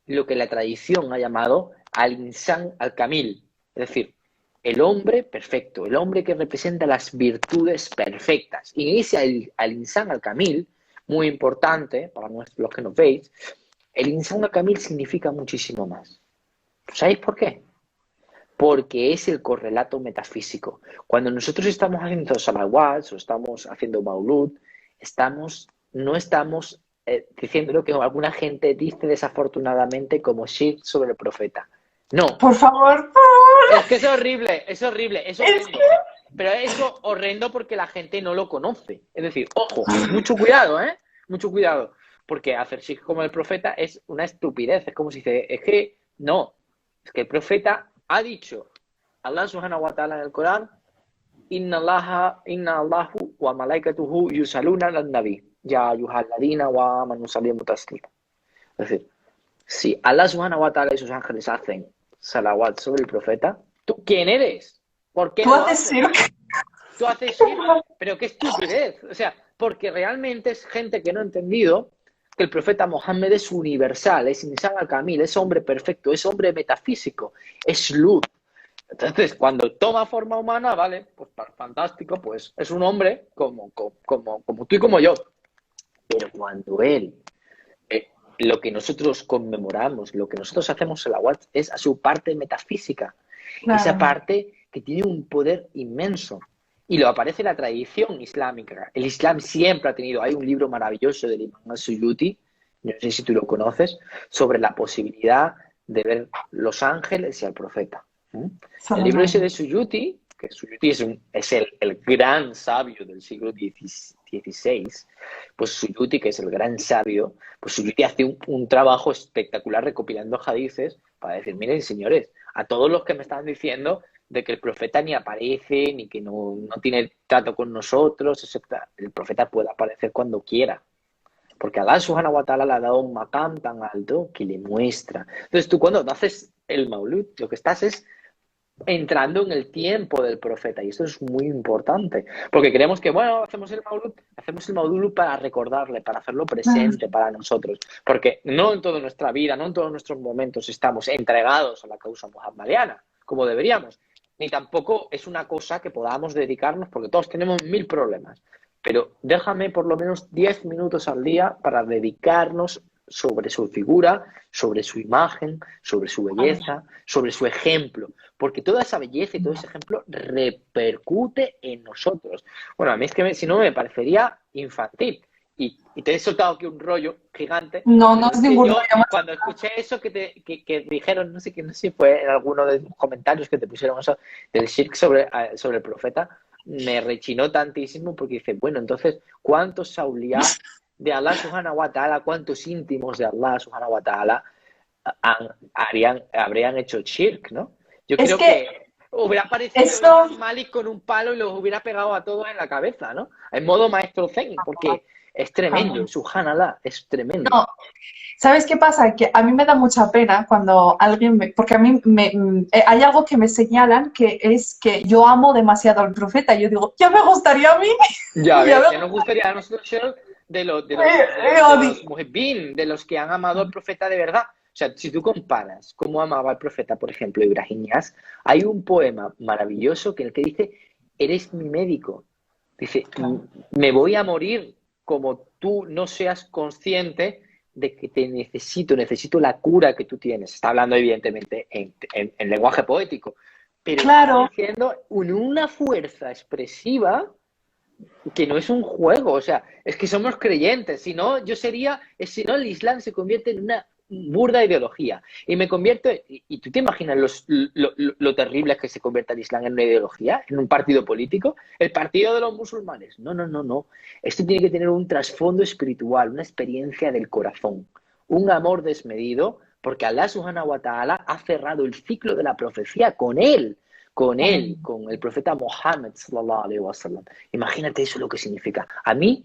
lo que la tradición ha llamado al-insan al-kamil, es decir, el hombre perfecto, el hombre que representa las virtudes perfectas. Y en ese al-insan al-kamil, muy importante para los que nos veis, el insan al-kamil significa muchísimo más. ¿Sabéis por qué? Porque es el correlato metafísico. Cuando nosotros estamos haciendo salawats o estamos haciendo maulud, no estamos diciendo lo que alguna gente dice desafortunadamente como shirk sobre el profeta. No, Por favor, es que es horrible, es es que, horrendo. Pero es horrendo porque la gente no lo conoce. Es decir, ojo, mucho cuidado, ¿eh? Mucho cuidado. Porque hacer shirk como el profeta es una estupidez. Es como si dice, es que no. Es que el profeta ha dicho, Allah subhanahu wa ta'ala en el Corán, inna Allahu wa malaikatuhu yusaluna al nabi. Ya ayuhalladina wa amanu salimu taslima. Es decir, si Allah subhanahu wa ta'ala y sus ángeles hacen salawat sobre el profeta, ¿tú quién eres? ¿Por qué tú no lo haces haces? circo. Tú haces shirk, pero qué estupidez. O sea, porque realmente es gente que no ha entendido que el profeta Mohammed es universal, es insan al-kamil, es hombre perfecto, es hombre metafísico, es luz. Entonces, cuando toma forma humana, vale, pues fantástico, pues es un hombre como tú y como yo. Pero cuando él lo que nosotros conmemoramos, lo que nosotros hacemos en la WhatsApp es a su parte metafísica, esa Claro, parte que tiene un poder inmenso. Y lo aparece en la tradición islámica. El Islam siempre ha tenido, hay un libro maravilloso del Imam al-Suyuti, no sé si tú lo conoces, sobre la posibilidad de ver los ángeles y al profeta. El libro ese de Suyuti, que Suyuti es el gran sabio del siglo XVI, pues Suyuti, que es el gran sabio, pues Suyuti hace un trabajo espectacular recopilando hadices para decir, miren señores, a todos los que me están diciendo de que el profeta ni aparece, ni que no tiene trato con nosotros, etc. El profeta puede aparecer cuando quiera. Porque Allah subhanahu wa ta'ala le ha dado un maqam tan alto que le muestra. Entonces tú cuando haces el maulud, lo que estás es entrando en el tiempo del profeta. Y esto es muy importante, porque creemos que, bueno, hacemos el maulud para recordarle, para hacerlo presente para nosotros, porque no en toda nuestra vida, no en todos nuestros momentos estamos entregados a la causa muhammadiana, como deberíamos, ni tampoco es una cosa que podamos dedicarnos, porque todos tenemos mil problemas, pero déjame por lo menos 10 minutos al día para dedicarnos sobre su figura, sobre su imagen, sobre su belleza, sobre su ejemplo, porque toda esa belleza y todo ese ejemplo repercute en nosotros. Bueno, a mí es que si no me parecería infantil. Y te he soltado aquí un rollo gigante, No, no pero es es que ningún yo rollo. cuando escuché eso que dijeron, no sé qué, no sé si fue en alguno de los comentarios que te pusieron eso del shirk sobre el profeta, me rechinó tantísimo porque dice, bueno, entonces, ¿cuántos Saulías de Allah subhanahu wa ta'ala, cuántos íntimos de Allah subhanahu wa ta'ala habrían hecho shirk, ¿no? Yo Es creo que que hubiera aparecido eso, Imam Malik con un palo y los hubiera pegado a todos en la cabeza, ¿no? En modo maestro zen, porque es tremendo, subhanallah, es tremendo. no, ¿sabes qué pasa? Que a mí me da mucha pena cuando alguien porque a mí hay algo que me señalan que es que yo amo demasiado al profeta. Yo digo, ya me gustaría a mí, Ya ya me ves, ya nos gustaría a nosotros ser de odio. los muhibbin, de los que han amado al profeta de verdad. O sea, si tú comparas cómo amaba al profeta, por ejemplo, Ibrahim Niasse, hay un poema maravilloso que en el que dice, eres mi médico. Dice, me voy a morir como tú no seas consciente de que te necesito la cura que tú tienes. Está hablando evidentemente en lenguaje poético, pero está Claro, diciendo una fuerza expresiva que no es un juego, o sea, es que somos creyentes, si no, si no, el Islam se convierte en una burda ideología y me convierto, y tú te imaginas lo terrible es que se convierta el Islam en una ideología, en un partido político, el partido de los musulmanes, no, no, no, no, esto tiene que tener un trasfondo espiritual, una experiencia del corazón, un amor desmedido, porque Allah subhanahu wa ta'ala ha cerrado el ciclo de la profecía con el profeta Mohammed sallallahu alaihi wasallam. Imagínate eso lo que significa. A mí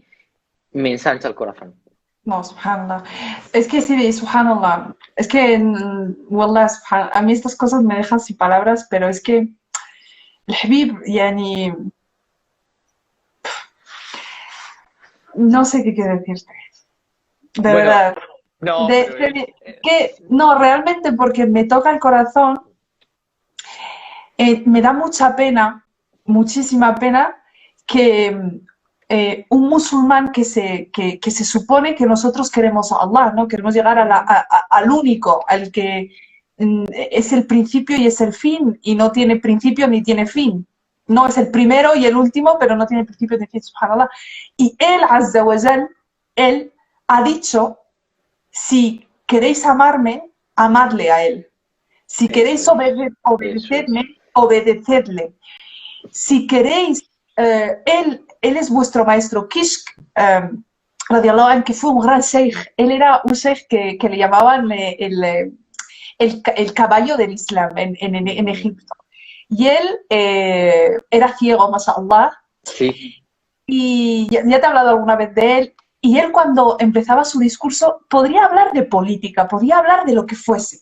me ensancha el corazón. no, subhanallah. Es que sí, subhanallah. Es que, wallah, a mí estas cosas me dejan sin palabras, pero es que el Habib, yani, no sé qué quiero decirte. De Bueno, verdad. no, De, pero no, realmente porque me toca el corazón, me da mucha pena, muchísima pena, que un musulmán que se supone que nosotros queremos a Allah, ¿no? Queremos llegar al único, al que es el principio y es el fin, y no tiene principio ni tiene fin. No es el primero y el último, pero no tiene principio ni fin, subhanallah. Y él, Azza wa Jal, él ha dicho, si queréis amarme, amadle a él. Si queréis eso es. obedecerme, obedecedle. Si queréis, él es vuestro maestro. Kishk, radiallahu anh, que fue un gran sheikh. Él era un sheikh que le llamaban el caballo del Islam en Egipto. Y él era ciego, mashallah. Sí. Y ya te he hablado alguna vez de él. Y él cuando empezaba su discurso podría hablar de política, podía hablar de lo que fuese,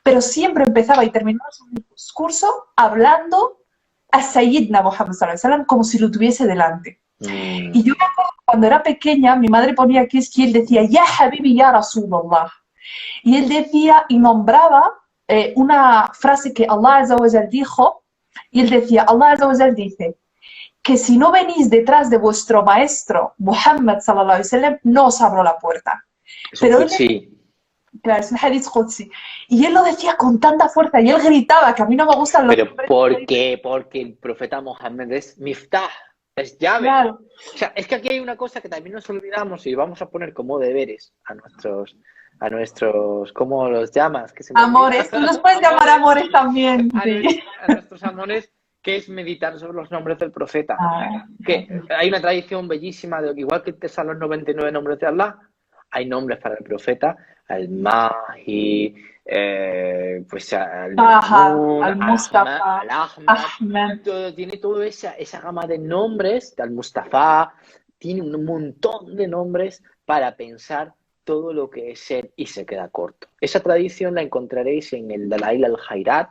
pero siempre empezaba y terminaba su discurso hablando a Sayyidina Muhammad sallallahu alaihi wasallam como si lo tuviese delante. Y yo me acuerdo cuando era pequeña, mi madre ponía aquí es que él decía, Ya Habibi, Ya Rasulullah. Y él decía y nombraba una frase que Allah Azza wa Jal dijo, y él decía, Allah Azza wa Jal dice, que si no venís detrás de vuestro maestro Muhammad sallallahu alaihi wasallam, no os abro la puerta. Es un Pero él, Qudsi. claro, es un hadith qudsi. Y él lo decía con tanta fuerza y él gritaba, que a mí no me gustan los Pero nombres. ¿por qué? Porque el profeta Mohammed es miftah, es llave. Claro, O sea, es que aquí hay una cosa que también nos olvidamos y vamos a poner como deberes a nuestros, ¿cómo los llamas? Que se me olvida. amores. Tú los puedes llamar amores también. A, Sí. a nuestros amores, que es meditar sobre los nombres del profeta. Ah, Que hay una tradición bellísima de que igual que te salen los 99 nombres de Allah, hay nombres para el profeta, al-Mahi, pues Taha, al-Maimun, al-Mustafa, al-Ahmad, Ahmed. tiene toda esa gama de nombres, al-Mustafa, tiene un montón de nombres para pensar todo lo que es ser y se queda corto. Esa tradición la encontraréis en el Dalail al-Jairat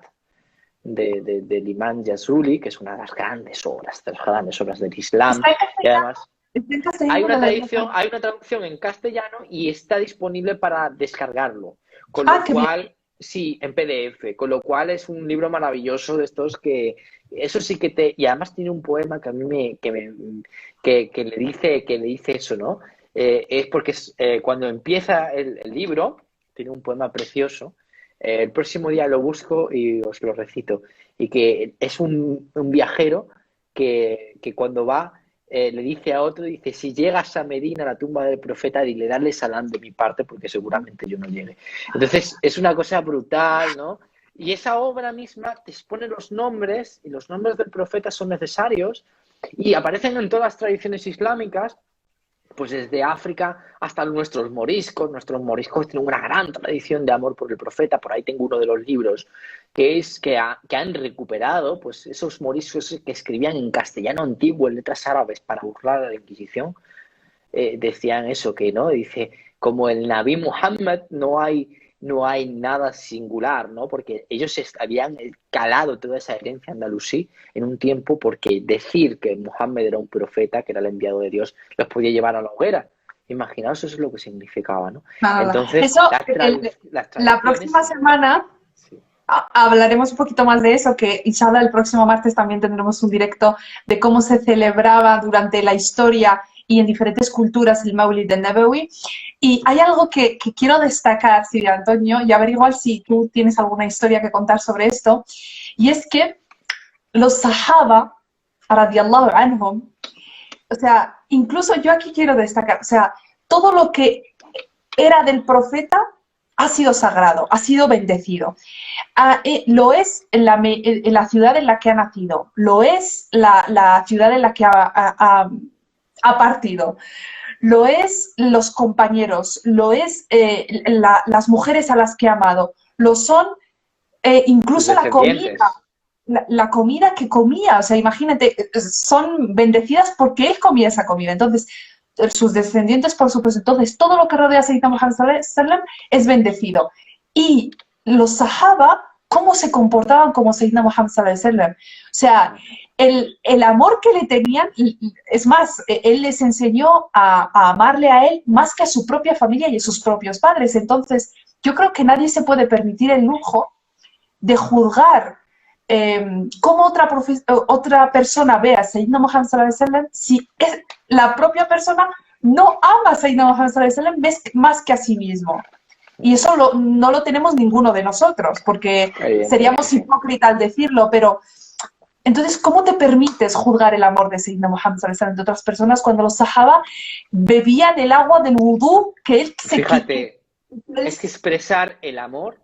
del Imam Jazuli, que es una de las grandes obras del Islam. ¿Está en Y castellano? además ¿Está en castellano la lectura? hay una traducción en castellano y está disponible para descargarlo. Con Ah, lo qué bien. cual, sí, en PDF, con lo cual es un libro maravilloso de estos que, eso sí que te, y además tiene un poema que a mí que le dice eso, ¿no? Es porque cuando empieza el libro, tiene un poema precioso. El próximo día lo busco y os lo recito. Y que es un viajero que cuando va le dice a otro, dice, si llegas a Medina, a la tumba del profeta, dile, dale salam de mi parte, porque seguramente yo no llegue. Entonces, es una cosa brutal, ¿no? Y esa obra misma te expone los nombres, y los nombres del profeta son necesarios, y aparecen en todas las tradiciones islámicas, pues desde África hasta nuestros moriscos. Nuestros moriscos tienen una gran tradición de amor por el profeta. Por ahí tengo uno de los libros que han recuperado pues esos moriscos que escribían en castellano antiguo, en letras árabes, para burlar a la Inquisición. Decían eso, que no, dice, como el Nabi Muhammad no hay nada singular, ¿no? Porque ellos habían calado toda esa herencia andalusí en un tiempo, porque decir que Muhammad era un profeta, que era el enviado de Dios, los podía llevar a la hoguera. Imaginaos, eso es lo que significaba, ¿no? Nada. Entonces, Eso, las la traducciones, próxima semana sí, hablaremos un poquito más de eso, que inshallah el próximo martes también tendremos un directo de cómo se celebraba durante la historia y en diferentes culturas el Maulid de Nabawi. Y hay algo que quiero destacar, Silvia Antonio, y a ver igual si tú tienes alguna historia que contar sobre esto, y es que los Sahaba, radiallahu anhum, o sea, incluso yo aquí quiero destacar, o sea, todo lo que era del profeta ha sido sagrado, ha sido bendecido. Lo es en la ciudad en la que ha nacido, lo es la ciudad en la que ha partido, lo es los compañeros, lo es las mujeres a las que ha amado, lo son sus incluso la comida, descendientes. la comida que comía, o sea, imagínate, son bendecidas porque él comía esa comida. Entonces, sus descendientes, por supuesto, entonces todo lo que rodea a Sayyidina Muhammad sallallahu alaihi wasallam es bendecido. Y los sahaba, ¿cómo se comportaban como Sayyidina Muhammad sallallahu alaihi wasallam? O sea, el amor que le tenían, es más, él les enseñó a amarle a él más que a su propia familia y a sus propios padres. Entonces, yo creo que nadie se puede permitir el lujo de juzgar cómo otra persona ve a Sayyidina Muhammad sallallahu alaihi wasallam si es, la propia persona no ama a Sayyidina Muhammad sallallahu alaihi wasallam más que a sí mismo. Y eso no lo tenemos ninguno de nosotros, porque seríamos Evidentemente. hipócritas al decirlo, pero entonces, ¿cómo te permites juzgar el amor de Sayyidina Muhammad sallallahu alaihi wasallam de otras personas cuando los sahaba bebían el agua del wudú que él se quitó? Fíjate, es que expresar el amor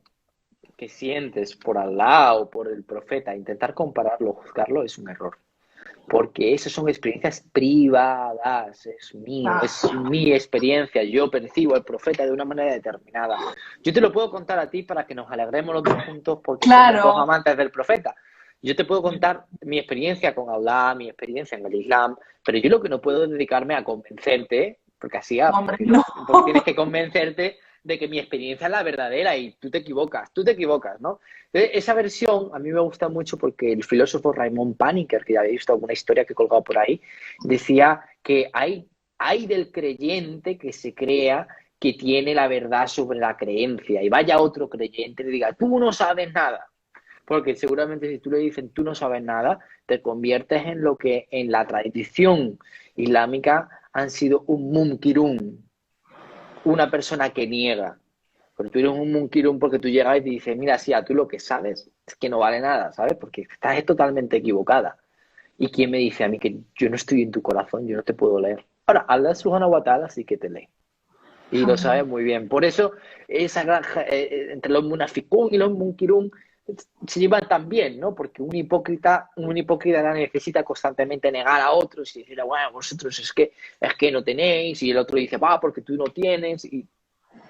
que sientes por Allah o por el profeta, intentar compararlo, juzgarlo, es un error. Porque esas son experiencias privadas, es mío, Ah, es mi experiencia, yo percibo al profeta de una manera determinada. Yo te lo puedo contar a ti para que nos alegremos los dos juntos porque somos dos claro, amantes del profeta. Yo te puedo contar mi experiencia con Allah, mi experiencia en el Islam, pero yo lo que no puedo es dedicarme a convencerte, porque así, hombre, no. porque tienes que convencerte de que mi experiencia es la verdadera y tú te equivocas, ¿no? Entonces, esa versión a mí me gusta mucho porque el filósofo Raymond Paniker, que ya habéis visto alguna historia que he colgado por ahí, decía que hay del creyente que se crea que tiene la verdad sobre la creencia y vaya otro creyente y le diga, tú no sabes nada. Porque seguramente si tú le dices tú no sabes nada, te conviertes en lo que en la tradición islámica han sido un munkirun, una persona que niega. Pero tú eres un munkirun porque tú llegas y te dices, mira, sí, a tú lo que sabes es que no vale nada, ¿sabes? Porque estás totalmente equivocada. ¿Y quién me dice a mí que yo no estoy en tu corazón, yo no te puedo leer? Ahora, Allah subhanahu wa ta'ala sí que te lee. Y lo sabe muy bien. Por eso, esa granja entre los munaficún y los munkirun se llevan tan bien, ¿no? Porque un hipócrita necesita constantemente negar a otros y decir, bueno, vosotros es que no tenéis, y el otro dice, va, porque tú no tienes, y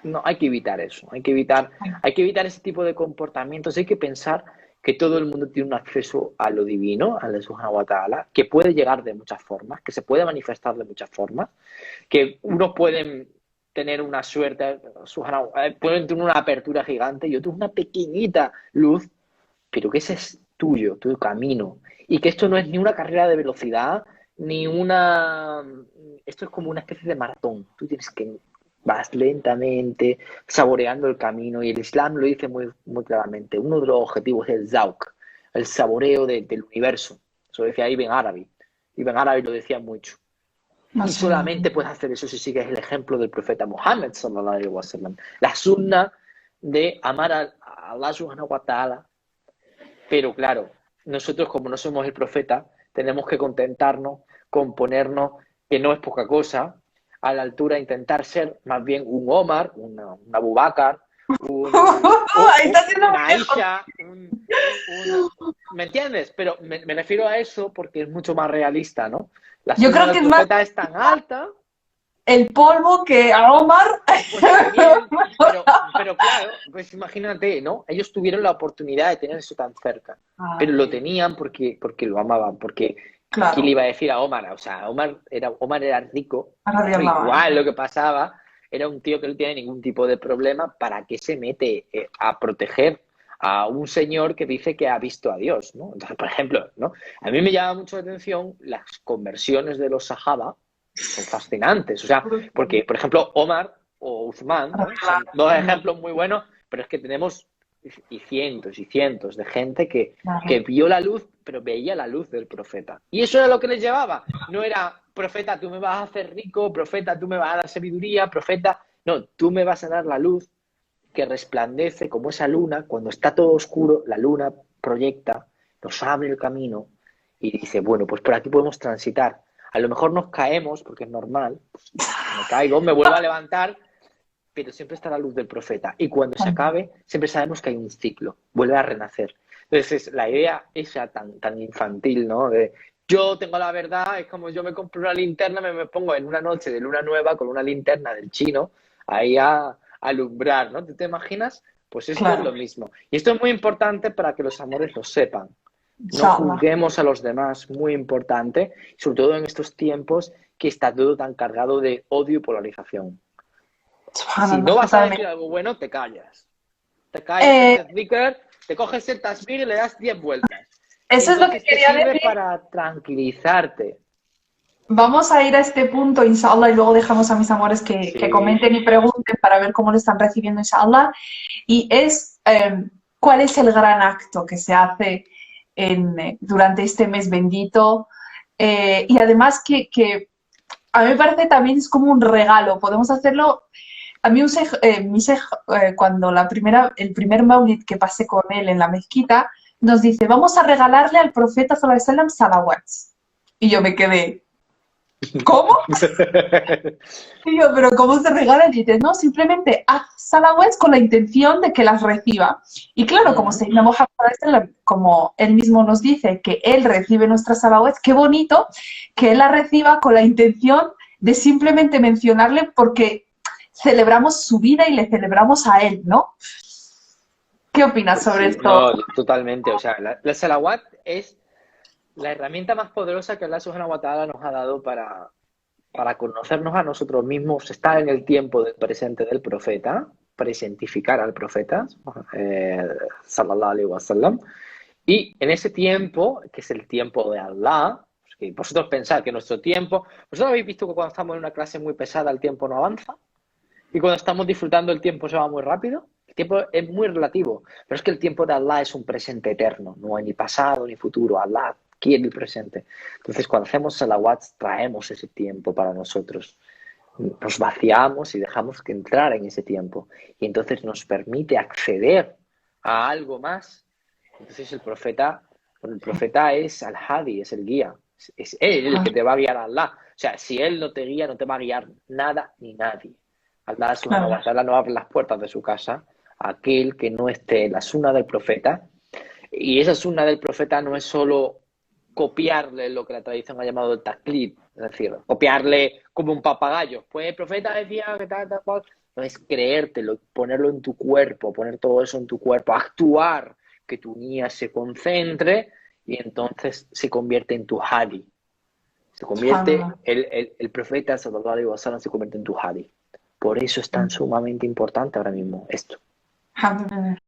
no, hay que evitar eso, hay que evitar ese tipo de comportamientos, hay que pensar que todo el mundo tiene un acceso a lo divino, a la Subhanahu wa Ta'ala, que puede llegar de muchas formas, que se puede manifestar de muchas formas, que unos pueden tener una suerte, pueden tener una apertura gigante y otros una pequeñita luz, pero que esa es tuyo, tu camino. Y que esto no es ni una carrera de velocidad, ni una... Esto es como una especie de maratón. Tú tienes que vas lentamente, saboreando el camino. Y el Islam lo dice muy, muy claramente. Uno de los objetivos es el Zawq, el saboreo del universo. Eso lo decía Ibn Arabi. Ibn Arabi lo decía mucho. Y solamente puedes hacer eso si sigues el ejemplo del profeta Muhammad sallallahu alaihi wasallam. La sunna de amar a Allah subhanahu wa ta'ala. Pero claro, nosotros como no somos el profeta, tenemos que contentarnos con ponernos, que no es poca cosa, a la altura, intentar ser más bien un Omar, un Abu Bakr, una Aisha, ¿me entiendes? Pero me refiero a eso porque es mucho más realista, ¿no? La Yo sunna creo que del es más profeta es tan alta. el polvo que a Omar. Pues también, pero claro, pues imagínate, ¿no? Ellos tuvieron la oportunidad de tener eso tan cerca, pero lo tenían porque lo amaban, porque ¿quién le Claro, iba a decir a Omar? O sea, Omar era rico, pero radiallahu igual anhu. lo que pasaba era un tío que no tiene ningún tipo de problema. ¿Para qué se mete a proteger a un señor que dice que ha visto a Dios, ¿no? Entonces, por ejemplo, ¿no? A mí me llama mucho la atención las conversiones de los sahaba, son fascinantes. O sea, porque, por ejemplo, Omar o Uthman, ¿no? Son dos ejemplos muy buenos, pero es que tenemos y cientos de gente que vio la luz, pero veía la luz del profeta. Y eso era lo que les llevaba. No era, profeta, tú me vas a hacer rico, profeta, tú me vas a dar sabiduría, profeta. No, tú me vas a dar la luz que resplandece como esa luna. Cuando está todo oscuro, la luna proyecta, nos abre el camino y dice, bueno, pues por aquí podemos transitar. A lo mejor nos caemos, porque es normal, pues me caigo, me vuelvo a levantar, pero siempre está la luz del profeta. Y cuando se acabe, siempre sabemos que hay un ciclo, vuelve a renacer. Entonces, la idea esa tan infantil, ¿no? De yo tengo la verdad, es como yo me compro una linterna, me pongo en una noche de luna nueva con una linterna del chino, ahí a alumbrar, ¿no? ¿Tú te imaginas? Pues esto es lo Claro, mismo. Y esto es muy importante para que los amores lo sepan. No inshallah. juzguemos a los demás, muy importante, sobre todo en estos tiempos que está todo tan cargado de odio y polarización. Si Subhanallah, no vas a decir totalmente. algo bueno, te callas. Te callas, te haces zikr, te coges el tasbih y le das 10 vueltas. Y Eso es lo que entonces te quería sirve decir. para tranquilizarte. Vamos a ir a este punto, inshallah, y luego dejamos a mis amores que Sí, comenten y pregunten para ver cómo lo están recibiendo, inshallah. Y es cuál es el gran acto que se hace durante este mes bendito. Y además que a mí me parece también es como un regalo. Podemos hacerlo. A mí mi sej, cuando el primer maulid que pasé con él en la mezquita, nos dice, vamos a regalarle al profeta sallallahu alaihi wasallam salawats. Y yo me quedé, ¿cómo? Y yo, pero ¿cómo se regalan? Y dices, no, simplemente haz salawats con la intención de que las reciba. Y claro, como Seyyidina Muhammad, como él mismo nos dice, que él recibe nuestras salawats, qué bonito que él la reciba con la intención de simplemente mencionarle porque celebramos su vida y le celebramos a él, ¿no? ¿Qué opinas pues sobre sí, esto? no, totalmente. O sea, la salawat es la herramienta más poderosa que Allah subhanahu wa ta'ala nos ha dado para conocernos a nosotros mismos, estar en el tiempo del presente del profeta, presentificar al profeta, sallallahu alaihi wasallam, y en ese tiempo, que es el tiempo de Allah, que vosotros pensáis que nuestro tiempo, vosotros habéis visto que cuando estamos en una clase muy pesada el tiempo no avanza, y cuando estamos disfrutando el tiempo se va muy rápido. El tiempo es muy relativo, pero es que el tiempo de Allah es un presente eterno, no hay ni pasado ni futuro. Allah quiere el presente. Entonces, cuando hacemos salawats, traemos ese tiempo para nosotros. Nos vaciamos y dejamos que entrar en ese tiempo. Y entonces nos permite acceder a algo más. Entonces, el profeta es al-Hadi, es el guía. Es él el que te va a guiar a Allah. O sea, si él no te guía, no te va a guiar nada ni nadie. Allah subhanahu wa Claro, ta'ala no abre las puertas de su casa a aquel que no esté en la sunna del profeta. Y esa sunna del profeta no es solo copiarle lo que la tradición ha llamado el taklid, es decir, copiarle como un papagayo. Pues el profeta decía que tal, cual. No es creértelo, ponerlo en tu cuerpo, poner todo eso en tu cuerpo, actuar, que tu niña se concentre y entonces se convierte en tu hadi. Se convierte, subhanallah. el profeta sallallahu alaihi wasallam se convierte en tu hadi. Por eso es tan sumamente importante ahora mismo esto. Alhamdulillah.